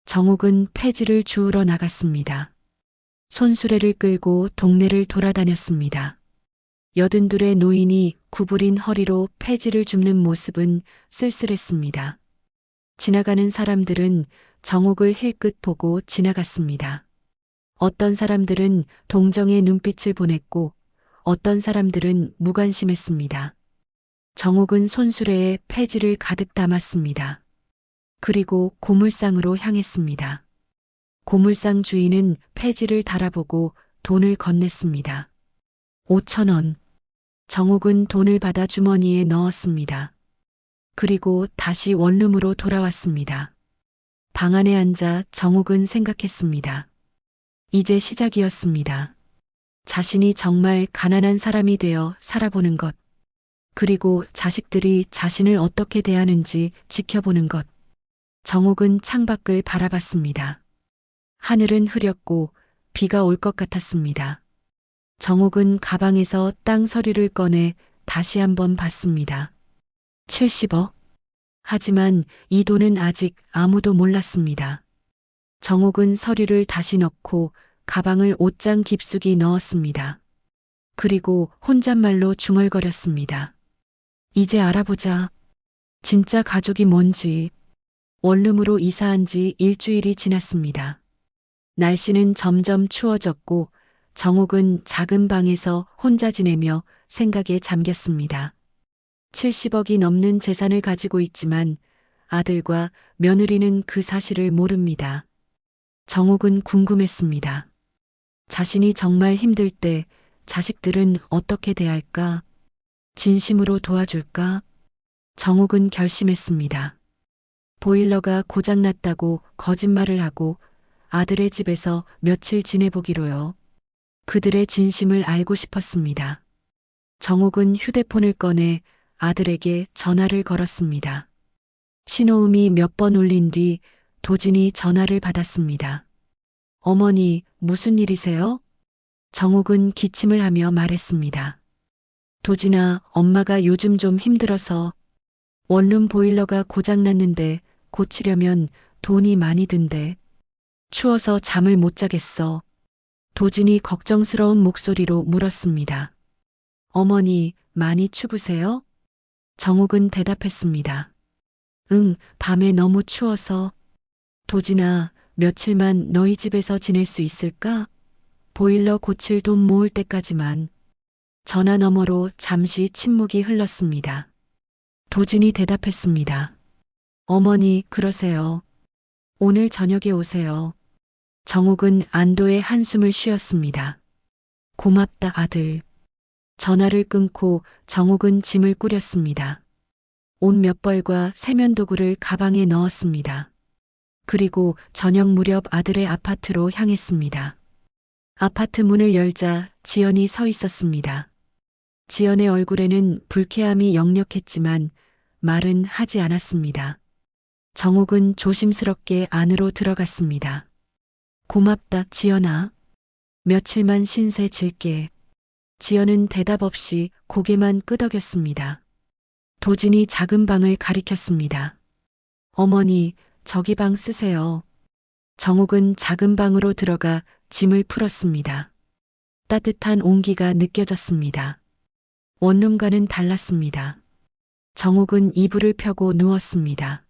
정옥은 폐지를 주우러 나갔습니다. 손수레를 끌고 동네를 돌아다녔습니다. 82의 노인이 구부린 허리로 폐지를 줍는 모습은 쓸쓸했습니다. 지나가는 사람들은 정옥을 힐끗 보고 지나갔습니다. 어떤 사람들은 동정의 눈빛을 보냈고 어떤 사람들은 무관심했습니다. 정옥은 손수레에 폐지를 가득 담았습니다. 그리고 고물상으로 향했습니다. 고물상 주인은 폐지를 달아보고 돈을 건넸습니다. 5,000원. 정옥은 돈을 받아 주머니에 넣었습니다. 그리고 다시 원룸으로 돌아왔습니다. 방 안에 앉아 정옥은 생각했습니다. 이제 시작이었습니다. 자신이 정말 가난한 사람이 되어 살아보는 것. 그리고 자식들이 자신을 어떻게 대하는지 지켜보는 것. 정옥은 창밖을 바라봤습니다. 하늘은 흐렸고 비가 올 것 같았습니다. 정옥은 가방에서 땅 서류를 꺼내 다시 한번 봤습니다. 70억. 하지만 이 돈은 아직 아무도 몰랐습니다. 정옥은 서류를 다시 넣고 가방을 옷장 깊숙이 넣었습니다. 그리고 혼잣말로 중얼거렸습니다. 이제 알아보자. 진짜 가족이 뭔지. 원룸으로 이사한 지 일주일이 지났습니다. 날씨는 점점 추워졌고 정옥은 작은 방에서 혼자 지내며 생각에 잠겼습니다. 70억이 넘는 재산을 가지고 있지만 아들과 며느리는 그 사실을 모릅니다. 정옥은 궁금했습니다. 자신이 정말 힘들 때 자식들은 어떻게 대할까? 진심으로 도와줄까? 정옥은 결심했습니다. 보일러가 고장났다고 거짓말을 하고 아들의 집에서 며칠 지내보기로요. 그들의 진심을 알고 싶었습니다. 정옥은 휴대폰을 꺼내 아들에게 전화를 걸었습니다. 신호음이 몇 번 울린 뒤 도진이 전화를 받았습니다. 어머니, 무슨 일이세요? 정옥은 기침을 하며 말했습니다. 도진아, 엄마가 요즘 좀 힘들어서 원룸 보일러가 고장났는데 고치려면 돈이 많이 든대. 추워서 잠을 못 자겠어. 도진이 걱정스러운 목소리로 물었습니다. 어머니, 많이 추우세요? 정옥은 대답했습니다. 응, 밤에 너무 추워서. 도진아, 며칠만 너희 집에서 지낼 수 있을까? 보일러 고칠 돈 모을 때까지만. 전화 너머로 잠시 침묵이 흘렀습니다. 도진이 대답했습니다. 어머니, 그러세요. 오늘 저녁에 오세요. 정옥은 안도의 한숨을 쉬었습니다. 고맙다, 아들. 전화를 끊고 정옥은 짐을 꾸렸습니다. 옷 몇 벌과 세면도구를 가방에 넣었습니다. 그리고 저녁 무렵 아들의 아파트로 향했습니다. 아파트 문을 열자 지연이 서 있었습니다. 지연의 얼굴에는 불쾌함이 역력했지만 말은 하지 않았습니다. 정옥은 조심스럽게 안으로 들어갔습니다. 고맙다, 지연아. 며칠만 신세 질게. 지연은 대답 없이 고개만 끄덕였습니다. 도진이 작은 방을 가리켰습니다. 어머니, 저기 방 쓰세요. 정옥은 작은 방으로 들어가 짐을 풀었습니다. 따뜻한 온기가 느껴졌습니다. 원룸과는 달랐습니다. 정옥은 이불을 펴고 누웠습니다.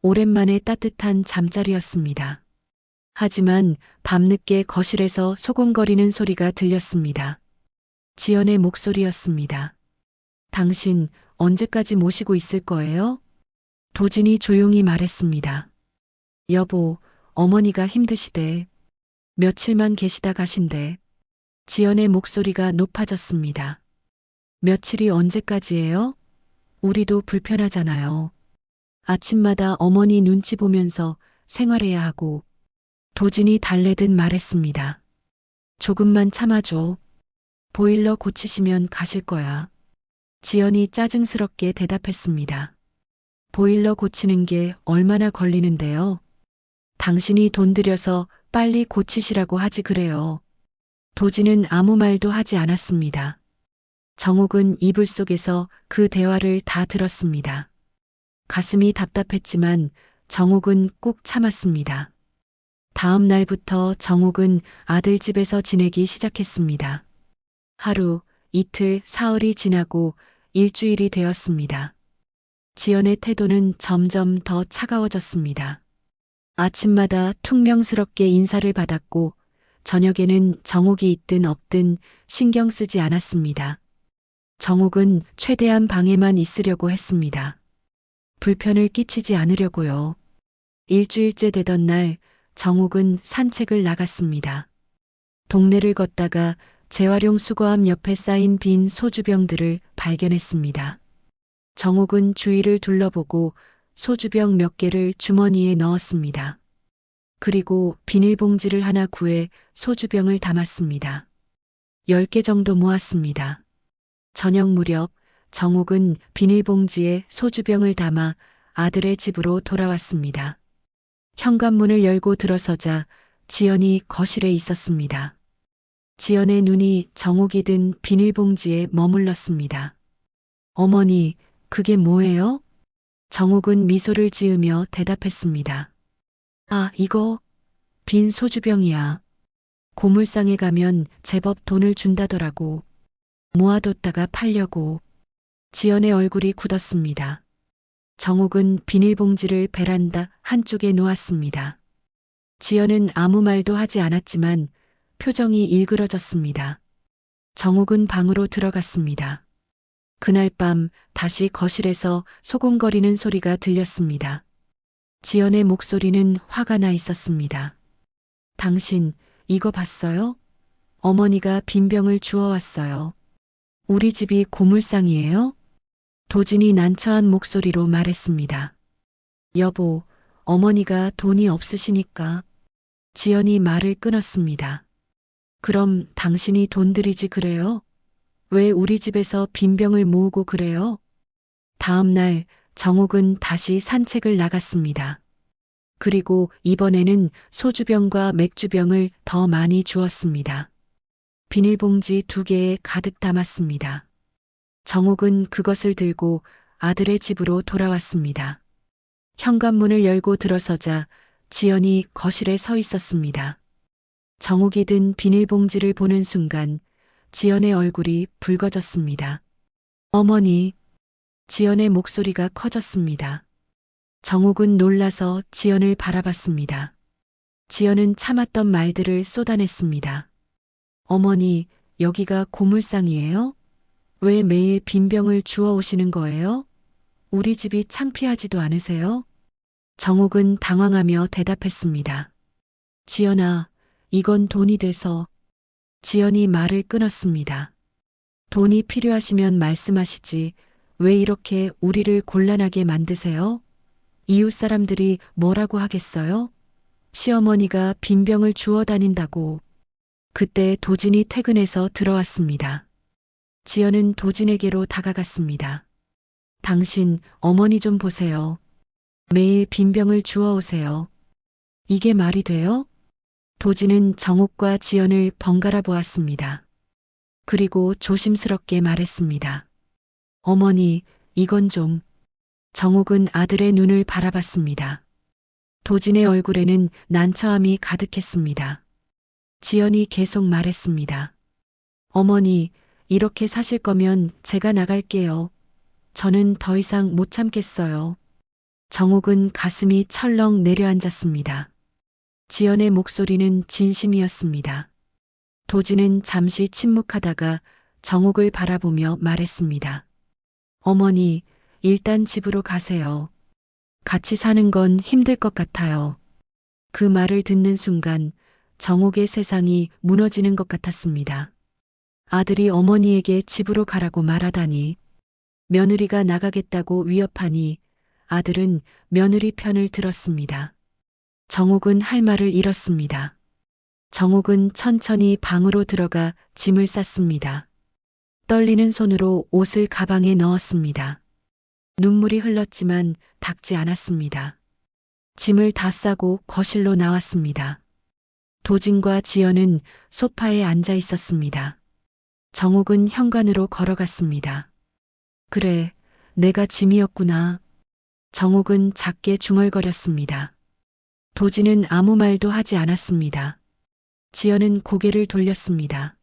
오랜만에 따뜻한 잠자리였습니다. 하지만 밤늦게 거실에서 소곤거리는 소리가 들렸습니다. 지연의 목소리였습니다. 당신 언제까지 모시고 있을 거예요? 도진이 조용히 말했습니다. 여보, 어머니가 힘드시대. 며칠만 계시다 가신대. 지연의 목소리가 높아졌습니다. 며칠이 언제까지예요? 우리도 불편하잖아요. 아침마다 어머니 눈치 보면서 생활해야 하고. 도진이 달래듯 말했습니다. 조금만 참아줘. 보일러 고치시면 가실 거야. 지연이 짜증스럽게 대답했습니다. 보일러 고치는 게 얼마나 걸리는데요? 당신이 돈 들여서 빨리 고치시라고 하지 그래요. 도진은 아무 말도 하지 않았습니다. 정옥은 이불 속에서 그 대화를 다 들었습니다. 가슴이 답답했지만 정옥은 꾹 참았습니다. 다음 날부터 정옥은 아들 집에서 지내기 시작했습니다. 하루, 이틀, 사흘이 지나고 일주일이 되었습니다. 지연의 태도는 점점 더 차가워졌습니다. 아침마다 퉁명스럽게 인사를 받았고 저녁에는 정옥이 있든 없든 신경 쓰지 않았습니다. 정옥은 최대한 방에만 있으려고 했습니다. 불편을 끼치지 않으려고요. 일주일째 되던 날 정옥은 산책을 나갔습니다. 동네를 걷다가 재활용 수거함 옆에 쌓인 빈 소주병들을 발견했습니다. 정옥은 주위를 둘러보고 소주병 몇 개를 주머니에 넣었습니다. 그리고 비닐봉지를 하나 구해 소주병을 담았습니다. 10개 정도 모았습니다. 저녁 무렵 정옥은 비닐봉지에 소주병을 담아 아들의 집으로 돌아왔습니다. 현관문을 열고 들어서자 지연이 거실에 있었습니다. 지연의 눈이 정옥이 든 비닐봉지에 머물렀습니다. 어머니, 그게 뭐예요? 정옥은 미소를 지으며 대답했습니다. 아, 이거 빈 소주병이야. 고물상에 가면 제법 돈을 준다더라고. 모아뒀다가 팔려고. 지연의 얼굴이 굳었습니다. 정옥은 비닐봉지를 베란다 한쪽에 놓았습니다. 지연은 아무 말도 하지 않았지만 표정이 일그러졌습니다. 정옥은 방으로 들어갔습니다. 그날 밤 다시 거실에서 소곤거리는 소리가 들렸습니다. 지연의 목소리는 화가 나 있었습니다. 당신 이거 봤어요? 어머니가 빈병을 주워왔어요. 우리 집이 고물상이에요? 도진이 난처한 목소리로 말했습니다. 여보, 어머니가 돈이 없으시니까. 지연이 말을 끊었습니다. 그럼 당신이 돈 들이지 그래요? 왜 우리 집에서 빈병을 모으고 그래요? 다음 날 정옥은 다시 산책을 나갔습니다. 그리고 이번에는 소주병과 맥주병을 더 많이 주었습니다. 비닐봉지 2개에 가득 담았습니다. 정옥은 그것을 들고 아들의 집으로 돌아왔습니다. 현관문을 열고 들어서자 지연이 거실에 서 있었습니다. 정옥이 든 비닐봉지를 보는 순간 지연의 얼굴이 붉어졌습니다. 어머니, 지연의 목소리가 커졌습니다. 정옥은 놀라서 지연을 바라봤습니다. 지연은 참았던 말들을 쏟아냈습니다. 어머니, 여기가 고물상이에요? 왜 매일 빈병을 주워 오시는 거예요? 우리 집이 창피하지도 않으세요? 정옥은 당황하며 대답했습니다. 지연아, 이건 돈이 돼서. 지연이 말을 끊었습니다. 돈이 필요하시면 말씀하시지. 왜 이렇게 우리를 곤란하게 만드세요? 이웃 사람들이 뭐라고 하겠어요? 시어머니가 빈병을 주워 다닌다고. 그때 도진이 퇴근해서 들어왔습니다. 지연은 도진에게로 다가갔습니다. 당신 어머니 좀 보세요. 매일 빈병을 주워 오세요. 이게 말이 돼요? 도진은 정옥과 지연을 번갈아 보았습니다. 그리고 조심스럽게 말했습니다. 어머니, 이건 좀. 정옥은 아들의 눈을 바라봤습니다. 도진의 얼굴에는 난처함이 가득했습니다. 지연이 계속 말했습니다. 어머니, 이렇게 사실 거면 제가 나갈게요. 저는 더 이상 못 참겠어요. 정옥은 가슴이 철렁 내려앉았습니다. 지연의 목소리는 진심이었습니다. 도진은 잠시 침묵하다가 정옥을 바라보며 말했습니다. 어머니, 일단 집으로 가세요. 같이 사는 건 힘들 것 같아요. 그 말을 듣는 순간 정옥의 세상이 무너지는 것 같았습니다. 아들이 어머니에게 집으로 가라고 말하다니, 며느리가 나가겠다고 위협하니 아들은 며느리 편을 들었습니다. 정옥은 할 말을 잃었습니다. 정옥은 천천히 방으로 들어가 짐을 쌌습니다. 떨리는 손으로 옷을 가방에 넣었습니다. 눈물이 흘렀지만 닦지 않았습니다. 짐을 다 싸고 거실로 나왔습니다. 도진과 지연은 소파에 앉아 있었습니다. 정옥은 현관으로 걸어갔습니다. 그래, 내가 짐이었구나. 정옥은 작게 중얼거렸습니다. 도진은 아무 말도 하지 않았습니다. 지연은 고개를 돌렸습니다.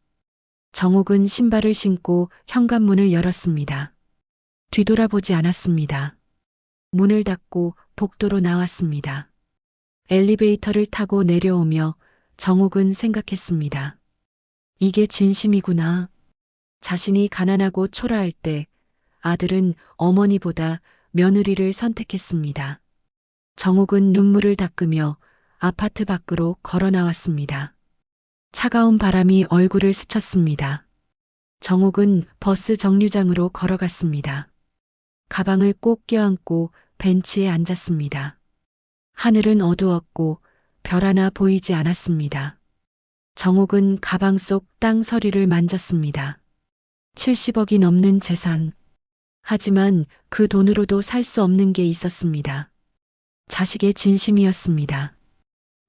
정옥은 신발을 신고 현관문을 열었습니다. 뒤돌아보지 않았습니다. 문을 닫고 복도로 나왔습니다. 엘리베이터를 타고 내려오며 정옥은 생각했습니다. 이게 진심이구나. 자신이 가난하고 초라할 때 아들은 어머니보다 며느리를 선택했습니다. 정옥은 눈물을 닦으며 아파트 밖으로 걸어 나왔습니다. 차가운 바람이 얼굴을 스쳤습니다. 정옥은 버스 정류장으로 걸어갔습니다. 가방을 꼭 껴안고 벤치에 앉았습니다. 하늘은 어두웠고 별 하나 보이지 않았습니다. 정옥은 가방 속 땅 서리를 만졌습니다. 70억이 넘는 재산. 하지만 그 돈으로도 살 수 없는 게 있었습니다. 자식의 진심이었습니다.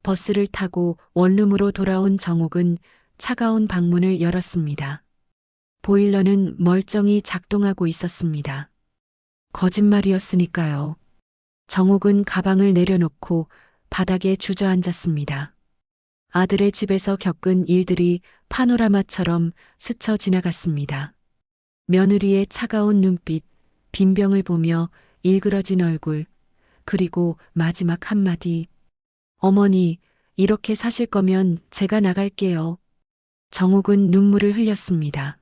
버스를 타고 원룸으로 돌아온 정옥은 차가운 방문을 열었습니다. 보일러는 멀쩡히 작동하고 있었습니다. 거짓말이었으니까요. 정옥은 가방을 내려놓고 바닥에 주저앉았습니다. 아들의 집에서 겪은 일들이 파노라마처럼 스쳐 지나갔습니다. 며느리의 차가운 눈빛, 빈병을 보며 일그러진 얼굴, 그리고 마지막 한마디. 어머니, 이렇게 사실 거면 제가 나갈게요. 정옥은 눈물을 흘렸습니다.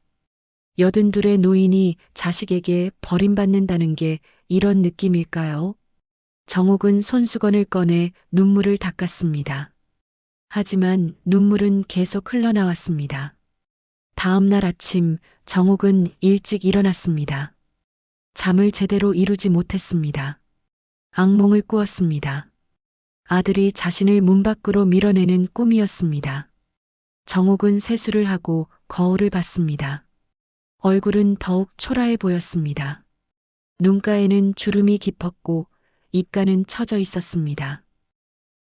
82의 노인이 자식에게 버림받는다는 게 이런 느낌일까요? 정옥은 손수건을 꺼내 눈물을 닦았습니다. 하지만 눈물은 계속 흘러나왔습니다. 다음 날 아침 정옥은 일찍 일어났습니다. 잠을 제대로 이루지 못했습니다. 악몽을 꾸었습니다. 아들이 자신을 문 밖으로 밀어내는 꿈이었습니다. 정옥은 세수를 하고 거울을 봤습니다. 얼굴은 더욱 초라해 보였습니다. 눈가에는 주름이 깊었고 입가는 처져 있었습니다.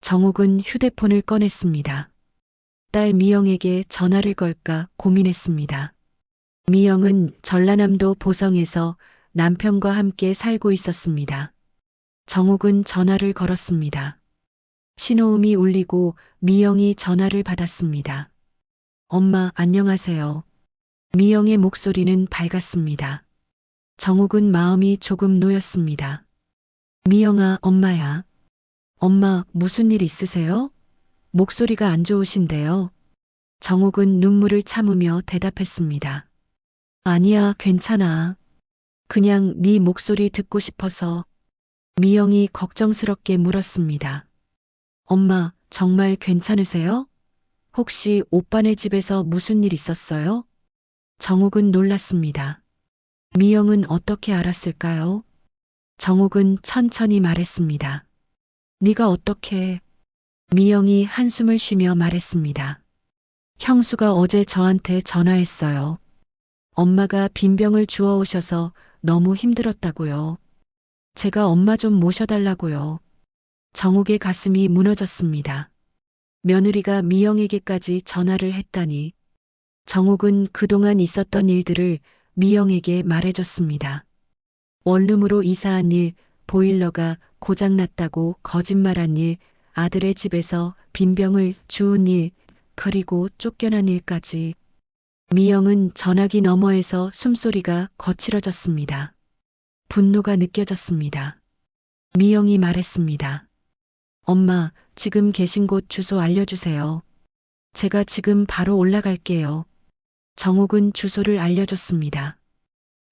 정옥은 휴대폰을 꺼냈습니다. 딸 미영에게 전화를 걸까 고민했습니다. 미영은 전라남도 보성에서 남편과 함께 살고 있었습니다. 정옥은 전화를 걸었습니다. 신호음이 울리고 미영이 전화를 받았습니다. 엄마, 안녕하세요. 미영의 목소리는 밝았습니다. 정옥은 마음이 조금 놓였습니다. 미영아, 엄마야. 엄마, 무슨 일 있으세요? 목소리가 안 좋으신데요. 정옥은 눈물을 참으며 대답했습니다. 아니야, 괜찮아. 그냥 네 목소리 듣고 싶어서. 미영이 걱정스럽게 물었습니다. 엄마, 정말 괜찮으세요? 혹시 오빠네 집에서 무슨 일 있었어요? 정욱은 놀랐습니다. 미영은 어떻게 알았을까요? 정욱은 천천히 말했습니다. 네가 어떻게... 미영이 한숨을 쉬며 말했습니다. 형수가 어제 저한테 전화했어요. 엄마가 빈병을 주워오셔서 너무 힘들었다고요. 제가 엄마 좀 모셔달라고요. 정욱의 가슴이 무너졌습니다. 며느리가 미영에게까지 전화를 했다니. 정욱은 그동안 있었던 일들을 미영에게 말해줬습니다. 원룸으로 이사한 일, 보일러가 고장났다고 거짓말한 일, 아들의 집에서 빈병을 주운 일, 그리고 쫓겨난 일까지. 미영은 전화기 너머에서 숨소리가 거칠어졌습니다. 분노가 느껴졌습니다. 미영이 말했습니다. 엄마, 지금 계신 곳 주소 알려주세요. 제가 지금 바로 올라갈게요. 정욱은 주소를 알려줬습니다.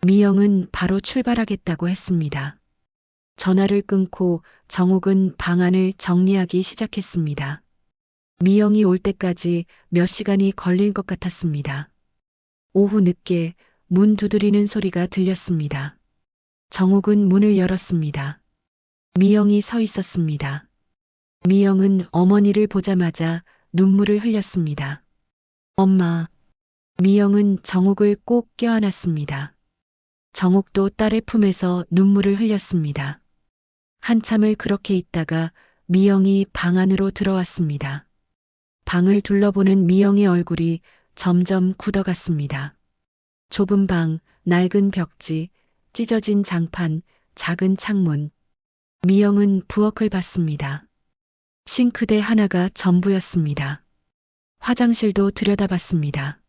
미영은 바로 출발하겠다고 했습니다. 전화를 끊고 정욱은 방안을 정리하기 시작했습니다. 미영이 올 때까지 몇 시간이 걸릴 것 같았습니다. 오후 늦게 문 두드리는 소리가 들렸습니다. 정욱은 문을 열었습니다. 미영이 서 있었습니다. 미영은 어머니를 보자마자 눈물을 흘렸습니다. 엄마. 미영은 정욱을 꼭 껴안았습니다. 정욱도 딸의 품에서 눈물을 흘렸습니다. 한참을 그렇게 있다가 미영이 방 안으로 들어왔습니다. 방을 둘러보는 미영의 얼굴이 점점 굳어갔습니다. 좁은 방, 낡은 벽지, 찢어진 장판, 작은 창문. 미영은 부엌을 봤습니다. 싱크대 하나가 전부였습니다. 화장실도 들여다봤습니다.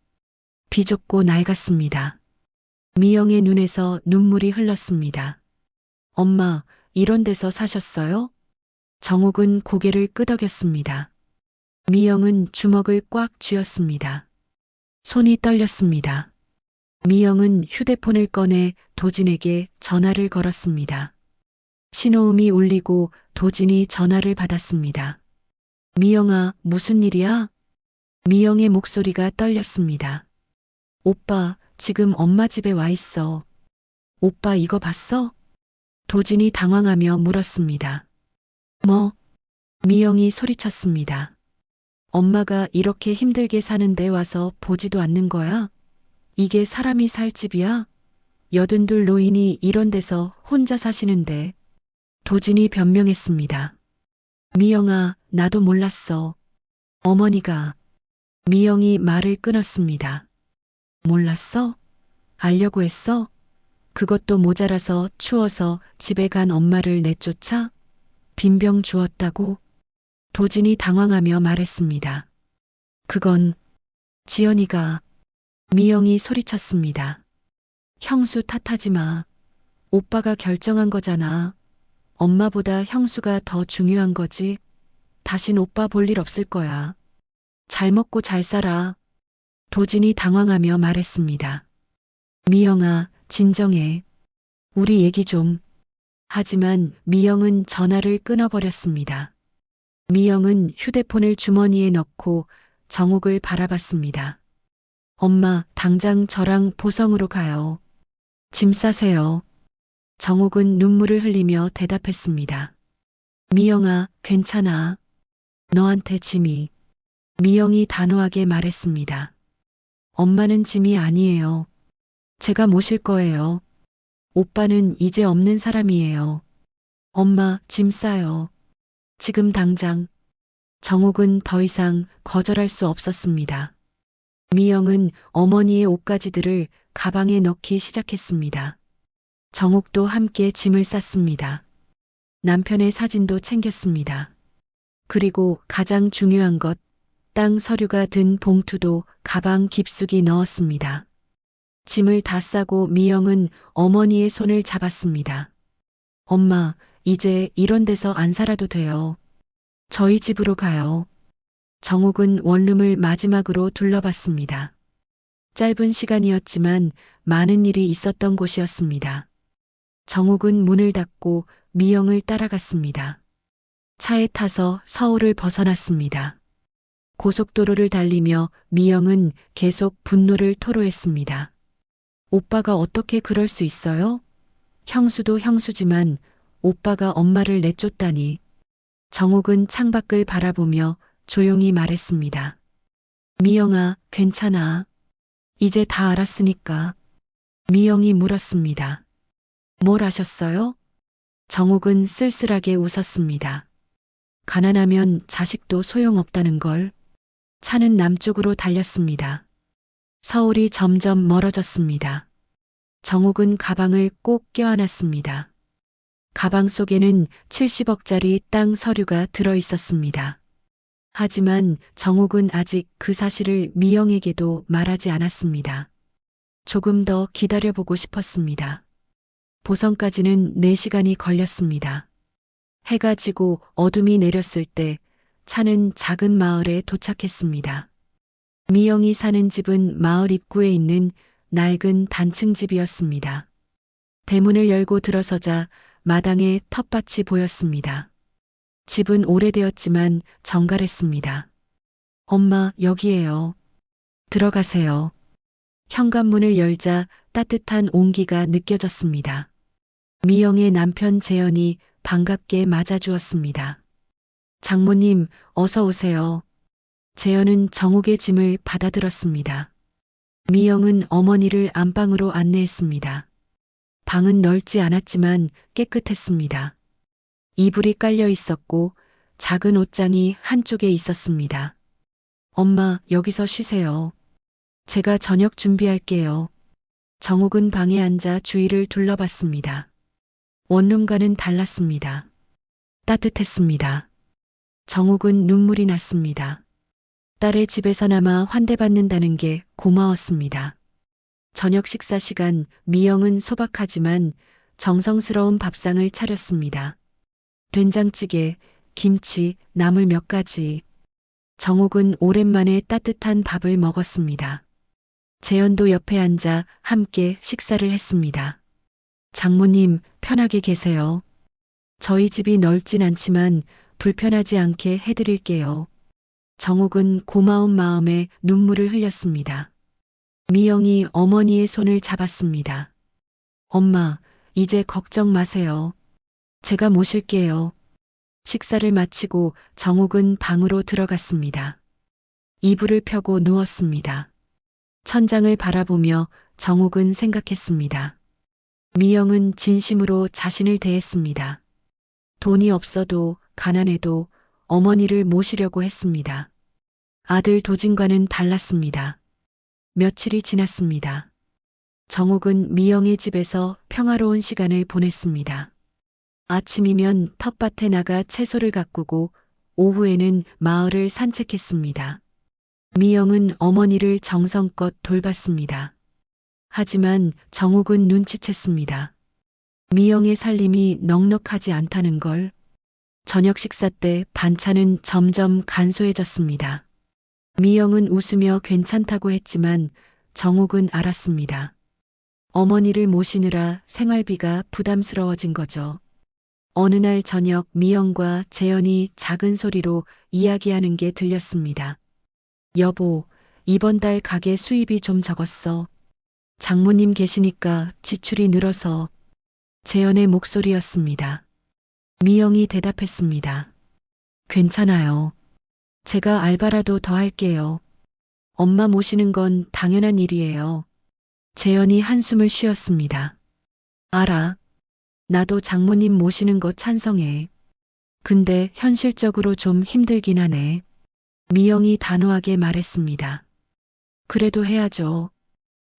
비좁고 낡았습니다. 미영의 눈에서 눈물이 흘렀습니다. 엄마, 이런 데서 사셨어요? 정욱은 고개를 끄덕였습니다. 미영은 주먹을 꽉 쥐었습니다. 손이 떨렸습니다. 미영은 휴대폰을 꺼내 도진에게 전화를 걸었습니다. 신호음이 울리고 도진이 전화를 받았습니다. 미영아, 무슨 일이야? 미영의 목소리가 떨렸습니다. 오빠, 지금 엄마 집에 와 있어. 오빠 이거 봤어? 도진이 당황하며 물었습니다. 뭐? 미영이 소리쳤습니다. 엄마가 이렇게 힘들게 사는데 와서 보지도 않는 거야? 이게 사람이 살 집이야? 82 노인이 이런 데서 혼자 사시는데. 도진이 변명했습니다. 미영아, 나도 몰랐어. 어머니가. 미영이 말을 끊었습니다. 몰랐어? 알려고 했어? 그것도 모자라서 추워서 집에 간 엄마를 내쫓아? 빈병 주었다고? 도진이 당황하며 말했습니다. 그건 지연이가. 미영이 소리쳤습니다. 형수 탓하지 마. 오빠가 결정한 거잖아. 엄마보다 형수가 더 중요한 거지. 다신 오빠 볼 일 없을 거야. 잘 먹고 잘 살아. 도진이 당황하며 말했습니다. 미영아, 진정해. 우리 얘기 좀. 하지만 미영은 전화를 끊어버렸습니다. 미영은 휴대폰을 주머니에 넣고 정욱을 바라봤습니다. 엄마, 당장 저랑 보성으로 가요. 짐 싸세요. 정욱은 눈물을 흘리며 대답했습니다. 미영아, 괜찮아. 너한테 짐이. 미영이 단호하게 말했습니다. 엄마는 짐이 아니에요. 제가 모실 거예요. 오빠는 이제 없는 사람이에요. 엄마, 짐 싸요. 지금 당장. 정욱은 더 이상 거절할 수 없었습니다. 미영은 어머니의 옷가지들을 가방에 넣기 시작했습니다. 정욱도 함께 짐을 쌌습니다. 남편의 사진도 챙겼습니다. 그리고 가장 중요한 것, 땅 서류가 든 봉투도 가방 깊숙이 넣었습니다. 짐을 다 싸고 미영은 어머니의 손을 잡았습니다. 엄마, 이제 이런 데서 안 살아도 돼요. 저희 집으로 가요. 정욱은 원룸을 마지막으로 둘러봤습니다. 짧은 시간이었지만 많은 일이 있었던 곳이었습니다. 정욱은 문을 닫고 미영을 따라갔습니다. 차에 타서 서울을 벗어났습니다. 고속도로를 달리며 미영은 계속 분노를 토로했습니다. 오빠가 어떻게 그럴 수 있어요? 형수도 형수지만 오빠가 엄마를 내쫓다니. 정옥은 창밖을 바라보며 조용히 말했습니다. 미영아, 괜찮아. 이제 다 알았으니까. 미영이 물었습니다. 뭘 아셨어요? 정옥은 쓸쓸하게 웃었습니다. 가난하면 자식도 소용없다는 걸. 차는 남쪽으로 달렸습니다. 서울이 점점 멀어졌습니다. 정옥은 가방을 꼭 껴안았습니다. 가방 속에는 70억짜리 땅 서류가 들어 있었습니다. 하지만 정옥은 아직 그 사실을 미영에게도 말하지 않았습니다. 조금 더 기다려보고 싶었습니다. 보성까지는 4시간이 걸렸습니다. 해가 지고 어둠이 내렸을 때 차는 작은 마을에 도착했습니다. 미영이 사는 집은 마을 입구에 있는 낡은 단층 집이었습니다. 대문을 열고 들어서자 마당에 텃밭이 보였습니다. 집은 오래되었지만 정갈했습니다. 엄마, 여기에요. 들어가세요. 현관문을 열자 따뜻한 온기가 느껴졌습니다. 미영의 남편 재현이 반갑게 맞아주었습니다. 장모님, 어서 오세요. 재현은 정옥의 짐을 받아들었습니다. 미영은 어머니를 안방으로 안내했습니다. 방은 넓지 않았지만 깨끗했습니다. 이불이 깔려 있었고 작은 옷장이 한쪽에 있었습니다. 엄마, 여기서 쉬세요. 제가 저녁 준비할게요. 정옥은 방에 앉아 주위를 둘러봤습니다. 원룸과는 달랐습니다. 따뜻했습니다. 정옥은 눈물이 났습니다. 딸의 집에서나마 환대받는다는 게 고마웠습니다. 저녁 식사 시간, 미영은 소박하지만 정성스러운 밥상을 차렸습니다. 된장찌개, 김치, 나물 몇 가지. 정옥은 오랜만에 따뜻한 밥을 먹었습니다. 재현도 옆에 앉아 함께 식사를 했습니다. 장모님, 편하게 계세요. 저희 집이 넓진 않지만 불편하지 않게 해드릴게요. 정옥은 고마운 마음에 눈물을 흘렸습니다. 미영이 어머니의 손을 잡았습니다. 엄마, 이제 걱정 마세요. 제가 모실게요. 식사를 마치고 정옥은 방으로 들어갔습니다. 이불을 펴고 누웠습니다. 천장을 바라보며 정옥은 생각했습니다. 미영은 진심으로 자신을 대했습니다. 돈이 없어도 가난해도 어머니를 모시려고 했습니다. 아들 도진과는 달랐습니다. 며칠이 지났습니다. 정옥은 미영의 집에서 평화로운 시간을 보냈습니다. 아침이면 텃밭에 나가 채소를 가꾸고 오후에는 마을을 산책했습니다. 미영은 어머니를 정성껏 돌봤습니다. 하지만 정옥은 눈치챘습니다. 미영의 살림이 넉넉하지 않다는 걸. 저녁 식사 때 반찬은 점점 간소해졌습니다. 미영은 웃으며 괜찮다고 했지만 정옥은 알았습니다. 어머니를 모시느라 생활비가 부담스러워진 거죠. 어느 날 저녁 미영과 재현이 작은 소리로 이야기하는 게 들렸습니다. 여보, 이번 달 가게 수입이 좀 적었어. 장모님 계시니까 지출이 늘어서. 재현의 목소리였습니다. 미영이 대답했습니다. 괜찮아요. 제가 알바라도 더 할게요. 엄마 모시는 건 당연한 일이에요. 재현이 한숨을 쉬었습니다. 알아. 나도 장모님 모시는 거 찬성해. 근데 현실적으로 좀 힘들긴 하네. 미영이 단호하게 말했습니다. 그래도 해야죠.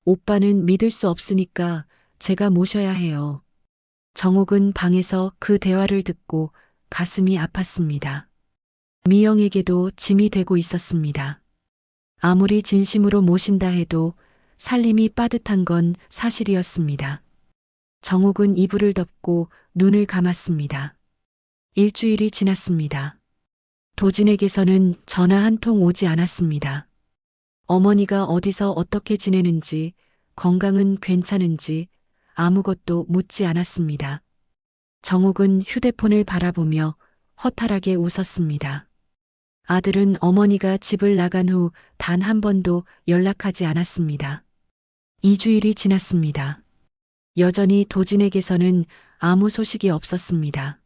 오빠는 믿을 수 없으니까 제가 모셔야 해요. 정옥은 방에서 그 대화를 듣고 가슴이 아팠습니다. 미영에게도 짐이 되고 있었습니다. 아무리 진심으로 모신다 해도 살림이 빠듯한 건 사실이었습니다. 정옥은 이불을 덮고 눈을 감았습니다. 일주일이 지났습니다. 도진에게서는 전화 한 통 오지 않았습니다. 어머니가 어디서 어떻게 지내는지, 건강은 괜찮은지 아무것도 묻지 않았습니다. 정욱은 휴대폰을 바라보며 허탈하게 웃었습니다. 아들은 어머니가 집을 나간 후 단 한 번도 연락하지 않았습니다. 2주일이 지났습니다. 여전히 도진에게서는 아무 소식이 없었습니다.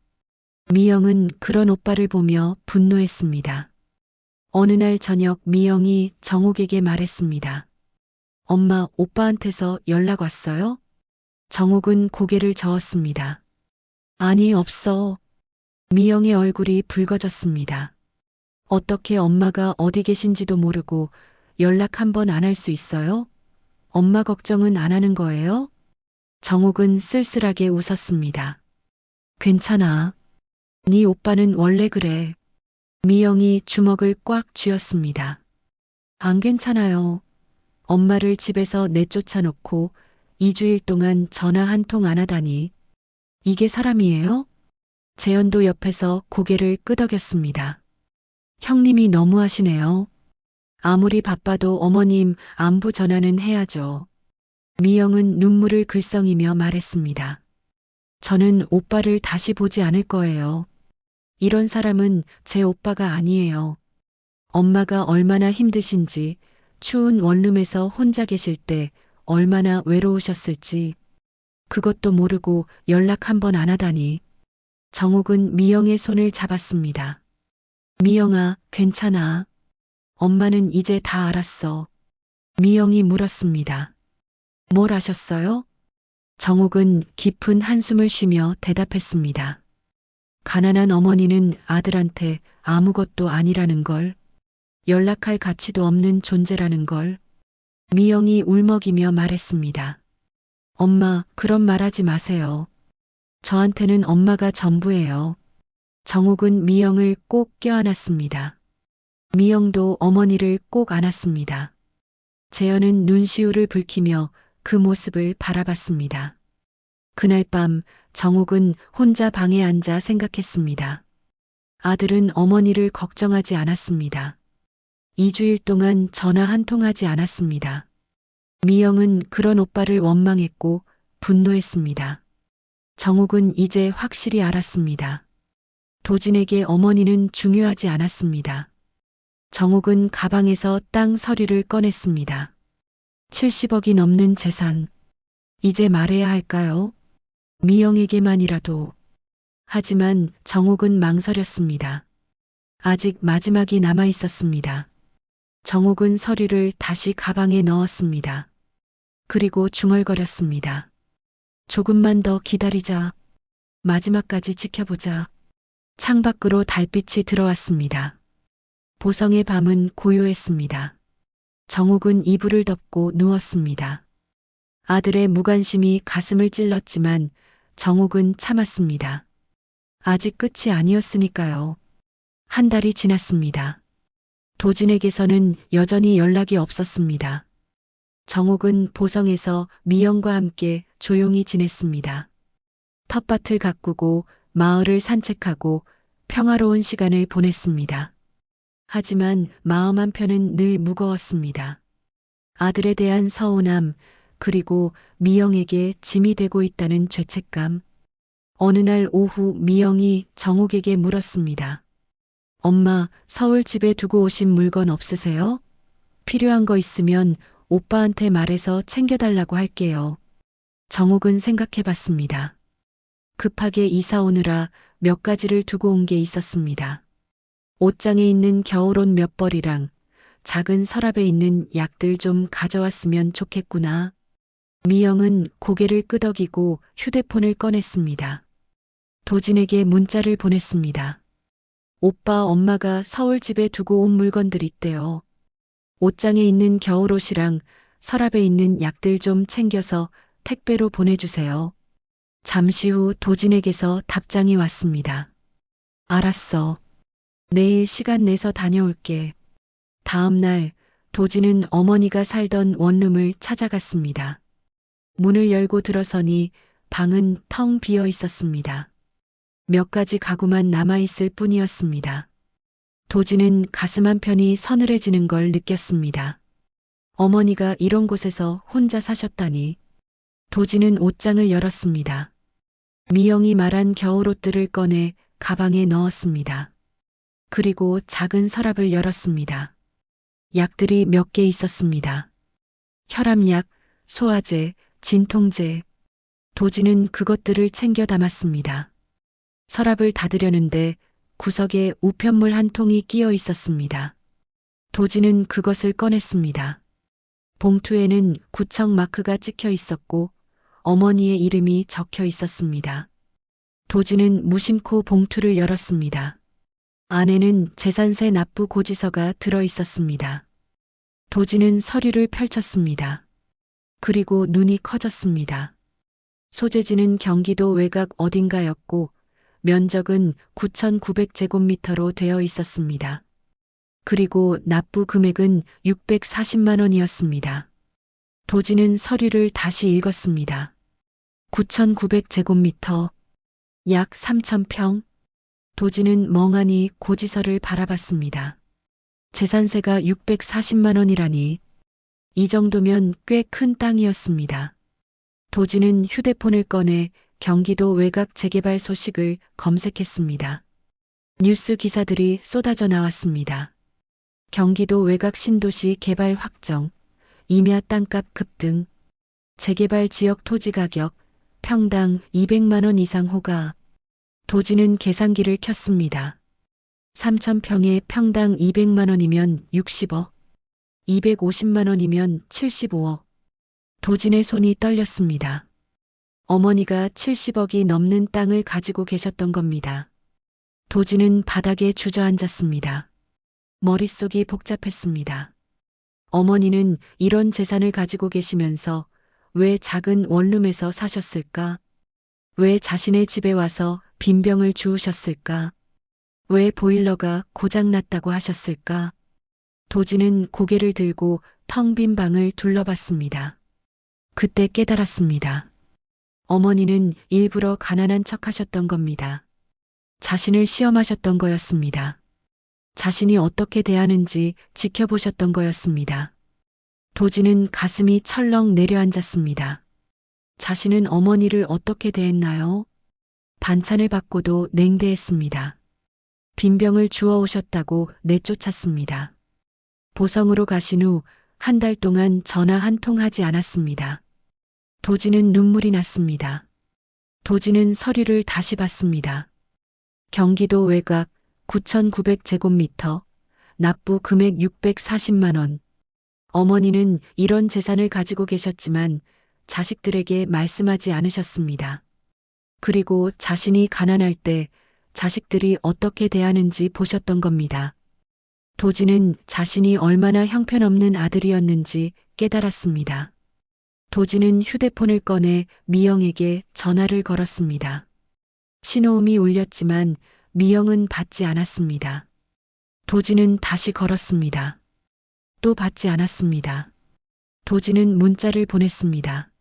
미영은 그런 오빠를 보며 분노했습니다. 어느 날 저녁 미영이 정욱에게 말했습니다. 엄마, 오빠한테서 연락 왔어요? 정욱은 고개를 저었습니다. 아니, 없어. 미영의 얼굴이 붉어졌습니다. 어떻게 엄마가 어디 계신지도 모르고 연락 한 번 안 할 수 있어요? 엄마 걱정은 안 하는 거예요? 정욱은 쓸쓸하게 웃었습니다. 괜찮아. 네 오빠는 원래 그래. 미영이 주먹을 꽉 쥐었습니다. 안 괜찮아요. 엄마를 집에서 내쫓아놓고 2주일 동안 전화 한 통 안 하다니. 이게 사람이에요? 재현도 옆에서 고개를 끄덕였습니다. 형님이 너무하시네요. 아무리 바빠도 어머님 안부 전화는 해야죠. 미영은 눈물을 글썽이며 말했습니다. 저는 오빠를 다시 보지 않을 거예요. 이런 사람은 제 오빠가 아니에요. 엄마가 얼마나 힘드신지, 추운 원룸에서 혼자 계실 때 얼마나 외로우셨을지, 그것도 모르고 연락 한 번 안 하다니. 정욱은 미영의 손을 잡았습니다. 미영아, 괜찮아. 엄마는 이제 다 알았어. 미영이 물었습니다. 뭘 아셨어요? 정욱은 깊은 한숨을 쉬며 대답했습니다. 가난한 어머니는 아들한테 아무것도 아니라는 걸, 연락할 가치도 없는 존재라는 걸. 미영이 울먹이며 말했습니다. 엄마, 그런 말 하지 마세요. 저한테는 엄마가 전부예요. 정욱은 미영을 꼭 껴안았습니다. 미영도 어머니를 꼭 안았습니다. 재현은 눈시울을 붉히며 그 모습을 바라봤습니다. 그날 밤 정욱은 혼자 방에 앉아 생각했습니다. 아들은 어머니를 걱정하지 않았습니다. 2주일 동안 전화 한 통 하지 않았습니다. 미영은 그런 오빠를 원망했고 분노했습니다. 정욱은 이제 확실히 알았습니다. 도진에게 어머니는 중요하지 않았습니다. 정욱은 가방에서 땅 서류를 꺼냈습니다. 70억이 넘는 재산. 이제 말해야 할까요? 미영에게만이라도. 하지만 정욱은 망설였습니다. 아직 마지막이 남아 있었습니다. 정욱은 서류를 다시 가방에 넣었습니다. 그리고 중얼거렸습니다. 조금만 더 기다리자. 마지막까지 지켜보자. 창밖으로 달빛이 들어왔습니다. 보성의 밤은 고요했습니다. 정욱은 이불을 덮고 누웠습니다. 아들의 무관심이 가슴을 찔렀지만 정욱은 참았습니다. 아직 끝이 아니었으니까요. 한 달이 지났습니다. 도진에게서는 여전히 연락이 없었습니다. 정욱은 보성에서 미영과 함께 조용히 지냈습니다. 텃밭을 가꾸고 마을을 산책하고 평화로운 시간을 보냈습니다. 하지만 마음 한편은 늘 무거웠습니다. 아들에 대한 서운함, 그리고 미영에게 짐이 되고 있다는 죄책감. 어느 날 오후 미영이 정욱에게 물었습니다. 엄마, 서울 집에 두고 오신 물건 없으세요? 필요한 거 있으면 오빠한테 말해서 챙겨달라고 할게요. 정욱은 생각해 봤습니다. 급하게 이사 오느라 몇 가지를 두고 온 게 있었습니다. 옷장에 있는 겨울옷 몇 벌이랑 작은 서랍에 있는 약들 좀 가져왔으면 좋겠구나. 미영은 고개를 끄덕이고 휴대폰을 꺼냈습니다. 도진에게 문자를 보냈습니다. 오빠, 엄마가 서울 집에 두고 온 물건들 있대요. 옷장에 있는 겨울옷이랑 서랍에 있는 약들 좀 챙겨서 택배로 보내주세요. 잠시 후 도진에게서 답장이 왔습니다. 알았어. 내일 시간 내서 다녀올게. 다음 날 도진은 어머니가 살던 원룸을 찾아갔습니다. 문을 열고 들어서니 방은 텅 비어 있었습니다. 몇 가지 가구만 남아있을 뿐이었습니다. 도진은 가슴 한편이 서늘해지는 걸 느꼈습니다. 어머니가 이런 곳에서 혼자 사셨다니. 도진은 옷장을 열었습니다. 미영이 말한 겨울옷들을 꺼내 가방에 넣었습니다. 그리고 작은 서랍을 열었습니다. 약들이 몇 개 있었습니다. 혈압약, 소화제, 진통제. 도지는 그것들을 챙겨 담았습니다. 서랍을 닫으려는데 구석에 우편물 한 통이 끼어 있었습니다. 도지는 그것을 꺼냈습니다. 봉투에는 구청 마크가 찍혀 있었고 어머니의 이름이 적혀 있었습니다. 도지는 무심코 봉투를 열었습니다. 안에는 재산세 납부 고지서가 들어 있었습니다. 도지는 서류를 펼쳤습니다. 그리고 눈이 커졌습니다. 소재지는 경기도 외곽 어딘가였고 면적은 9,900제곱미터로 되어 있었습니다. 그리고 납부 금액은 640만 원이었습니다. 도지는 서류를 다시 읽었습니다. 9,900제곱미터, 약 3,000평. 도지는 멍하니 고지서를 바라봤습니다. 재산세가 640만 원이라니 이 정도면 꽤 큰 땅이었습니다. 도지는 휴대폰을 꺼내 경기도 외곽 재개발 소식을 검색했습니다. 뉴스 기사들이 쏟아져 나왔습니다. 경기도 외곽 신도시 개발 확정, 임야 땅값 급등, 재개발 지역 토지 가격, 평당 200만 원 이상 호가. 도지는 계산기를 켰습니다. 3,000평에 평당 200만 원이면 60억, 250만 원이면 75억. 도진의 손이 떨렸습니다. 어머니가 70억이 넘는 땅을 가지고 계셨던 겁니다. 도진은 바닥에 주저앉았습니다. 머릿속이 복잡했습니다. 어머니는 이런 재산을 가지고 계시면서 왜 작은 원룸에서 사셨을까? 왜 자신의 집에 와서 빈병을 주우셨을까? 왜 보일러가 고장났다고 하셨을까? 도지는 고개를 들고 텅 빈 방을 둘러봤습니다. 그때 깨달았습니다. 어머니는 일부러 가난한 척 하셨던 겁니다. 자신을 시험하셨던 거였습니다. 자신이 어떻게 대하는지 지켜보셨던 거였습니다. 도지는 가슴이 철렁 내려앉았습니다. 자신은 어머니를 어떻게 대했나요? 반찬을 받고도 냉대했습니다. 빈병을 주워 오셨다고 내쫓았습니다. 보성으로 가신 후 한 달 동안 전화 한 통 하지 않았습니다. 도지는 눈물이 났습니다. 도지는 서류를 다시 봤습니다. 경기도 외곽 9,900제곱미터, 납부 금액 640만 원. 어머니는 이런 재산을 가지고 계셨지만 자식들에게 말씀하지 않으셨습니다. 그리고 자신이 가난할 때 자식들이 어떻게 대하는지 보셨던 겁니다. 도지는 자신이 얼마나 형편없는 아들이었는지 깨달았습니다. 도지는 휴대폰을 꺼내 미영에게 전화를 걸었습니다. 신호음이 울렸지만 미영은 받지 않았습니다. 도지는 다시 걸었습니다. 또 받지 않았습니다. 도지는 문자를 보냈습니다.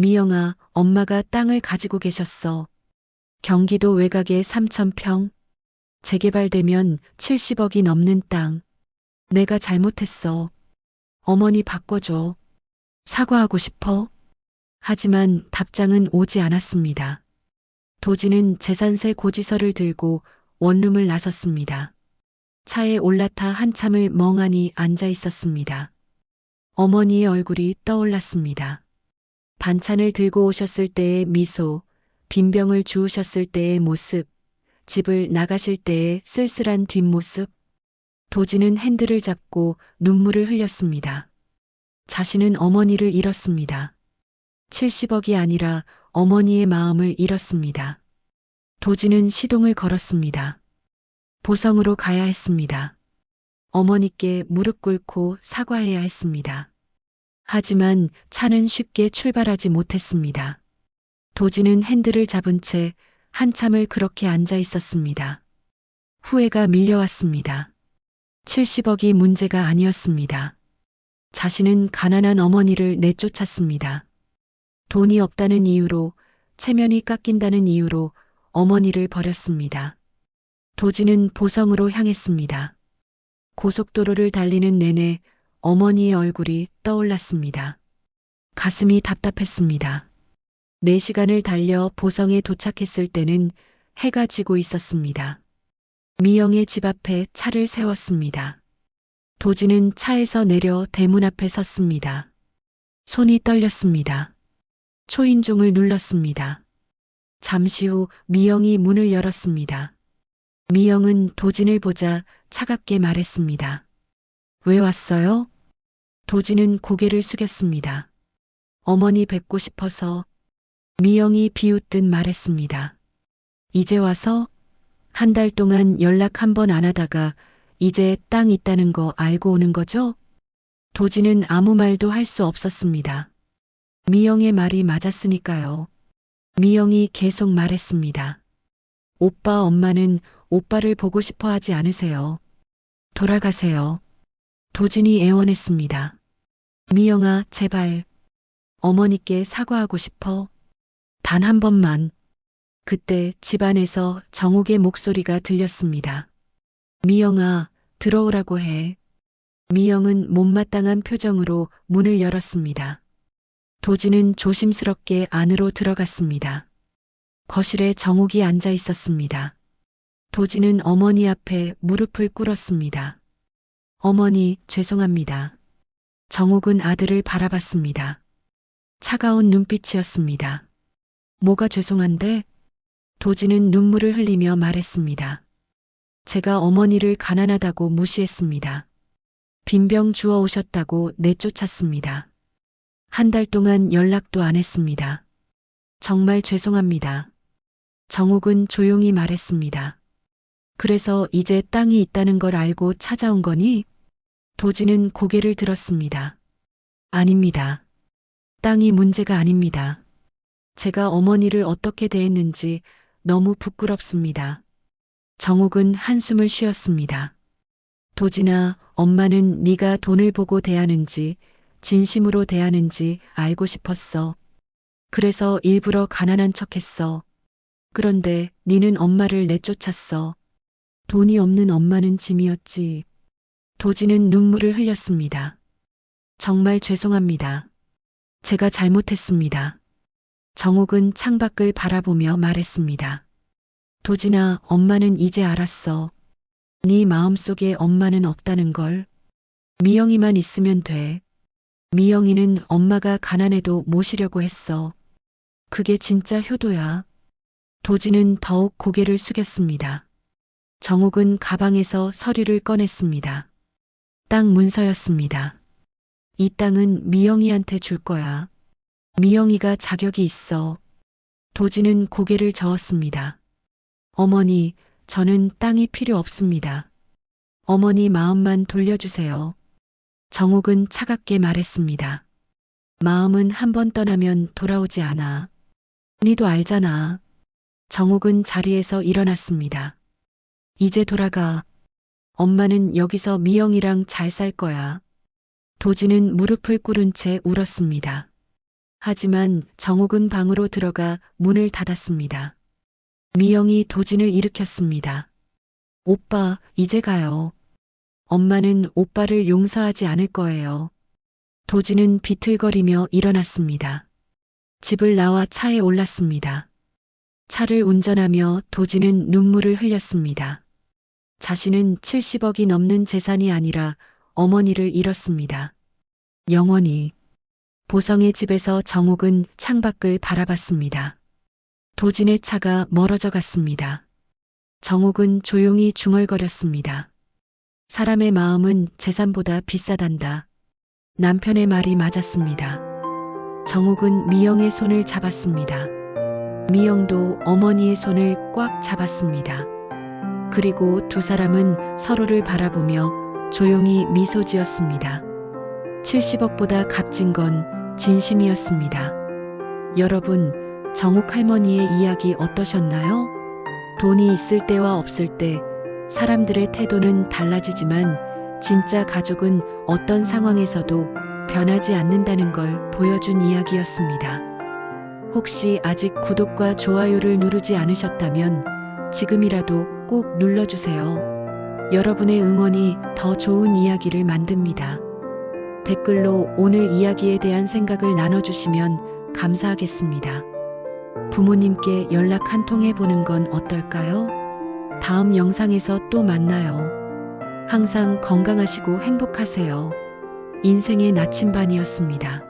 미영아, 엄마가 땅을 가지고 계셨어. 경기도 외곽에 3,000평. 재개발되면 70억이 넘는 땅. 내가 잘못했어. 어머니 바꿔줘. 사과하고 싶어. 하지만 답장은 오지 않았습니다. 도지는 재산세 고지서를 들고 원룸을 나섰습니다. 차에 올라타 한참을 멍하니 앉아 있었습니다. 어머니의 얼굴이 떠올랐습니다. 반찬을 들고 오셨을 때의 미소, 빈병을 주우셨을 때의 모습, 집을 나가실 때의 쓸쓸한 뒷모습. 도지는 핸들을 잡고 눈물을 흘렸습니다. 자신은 어머니를 잃었습니다. 70억이 아니라 어머니의 마음을 잃었습니다. 도지는 시동을 걸었습니다. 보성으로 가야 했습니다. 어머니께 무릎 꿇고 사과해야 했습니다. 하지만 차는 쉽게 출발하지 못했습니다. 도지는 핸들을 잡은 채 한참을 그렇게 앉아 있었습니다. 후회가 밀려왔습니다. 70억이 문제가 아니었습니다. 자신은 가난한 어머니를 내쫓았습니다. 돈이 없다는 이유로, 체면이 깎인다는 이유로 어머니를 버렸습니다. 도지는 보성으로 향했습니다. 고속도로를 달리는 내내 어머니의 얼굴이 떠올랐습니다. 가슴이 답답했습니다. 4시간을 달려 보성에 도착했을 때는 해가 지고 있었습니다. 미영의 집 앞에 차를 세웠습니다. 도진은 차에서 내려 대문 앞에 섰습니다. 손이 떨렸습니다. 초인종을 눌렀습니다. 잠시 후 미영이 문을 열었습니다. 미영은 도진을 보자 차갑게 말했습니다. 왜 왔어요? 도진은 고개를 숙였습니다. 어머니 뵙고 싶어서. 미영이 비웃듯 말했습니다. 이제 와서? 한 달 동안 연락 한 번 안 하다가 이제 땅 있다는 거 알고 오는 거죠? 도진은 아무 말도 할 수 없었습니다. 미영의 말이 맞았으니까요. 미영이 계속 말했습니다. 오빠 엄마는 오빠를 보고 싶어 하지 않으세요. 돌아가세요. 도진이 애원했습니다. 미영아, 제발. 어머니께 사과하고 싶어. 단 한 번만. 그때 집안에서 정옥의 목소리가 들렸습니다. 미영아, 들어오라고 해. 미영은 못마땅한 표정으로 문을 열었습니다. 도진은 조심스럽게 안으로 들어갔습니다. 거실에 정옥이 앉아 있었습니다. 도진은 어머니 앞에 무릎을 꿇었습니다. 어머니, 죄송합니다. 정옥은 아들을 바라봤습니다. 차가운 눈빛이었습니다. 뭐가 죄송한데? 도진은 눈물을 흘리며 말했습니다. 제가 어머니를 가난하다고 무시했습니다. 빈병 주워 오셨다고 내쫓았습니다. 한 달 동안 연락도 안 했습니다. 정말 죄송합니다. 정옥은 조용히 말했습니다. 그래서 이제 땅이 있다는 걸 알고 찾아온 거니? 도진은 고개를 들었습니다. 아닙니다. 땅이 문제가 아닙니다. 제가 어머니를 어떻게 대했는지 너무 부끄럽습니다. 정옥은 한숨을 쉬었습니다. 도진아, 엄마는 네가 돈을 보고 대하는지 진심으로 대하는지 알고 싶었어. 그래서 일부러 가난한 척했어. 그런데 네는 엄마를 내쫓았어. 돈이 없는 엄마는 짐이었지. 도진은 눈물을 흘렸습니다. 정말 죄송합니다. 제가 잘못했습니다. 정옥은 창밖을 바라보며 말했습니다. 도진아, 엄마는 이제 알았어. 네 마음속에 엄마는 없다는 걸. 미영이만 있으면 돼. 미영이는 엄마가 가난해도 모시려고 했어. 그게 진짜 효도야. 도진은 더욱 고개를 숙였습니다. 정옥은 가방에서 서류를 꺼냈습니다. 땅 문서였습니다. 이 땅은 미영이한테 줄 거야. 미영이가 자격이 있어. 도진은 고개를 저었습니다. 어머니, 저는 땅이 필요 없습니다. 어머니 마음만 돌려주세요. 정옥은 차갑게 말했습니다. 마음은 한 번 떠나면 돌아오지 않아. 니도 알잖아. 정옥은 자리에서 일어났습니다. 이제 돌아가. 엄마는 여기서 미영이랑 잘 살 거야. 도진은 무릎을 꿇은 채 울었습니다. 하지만 정옥은 방으로 들어가 문을 닫았습니다. 미영이 도진을 일으켰습니다. 오빠, 이제 가요. 엄마는 오빠를 용서하지 않을 거예요. 도진은 비틀거리며 일어났습니다. 집을 나와 차에 올랐습니다. 차를 운전하며 도진은 눈물을 흘렸습니다. 자신은 70억이 넘는 재산이 아니라 어머니를 잃었습니다. 영원히. 보성의 집에서 정옥은 창밖을 바라봤습니다. 도진의 차가 멀어져 갔습니다. 정옥은 조용히 중얼거렸습니다. 사람의 마음은 재산보다 비싸단다. 남편의 말이 맞았습니다. 정옥은 미영의 손을 잡았습니다. 미영도 어머니의 손을 꽉 잡았습니다. 그리고 두 사람은 서로를 바라보며 조용히 미소 지었습니다. 70억보다 값진 건 진심이었습니다. 여러분, 정옥 할머니의 이야기 어떠셨나요? 돈이 있을 때와 없을 때 사람들의 태도는 달라지지만 진짜 가족은 어떤 상황에서도 변하지 않는다는 걸 보여준 이야기였습니다. 혹시 아직 구독과 좋아요를 누르지 않으셨다면 지금이라도 꼭 눌러주세요. 여러분의 응원이 더 좋은 이야기를 만듭니다. 댓글로 오늘 이야기에 대한 생각을 나눠주시면 감사하겠습니다. 부모님께 연락 한 통 해보는 건 어떨까요? 다음 영상에서 또 만나요. 항상 건강하시고 행복하세요. 인생의 나침반이었습니다.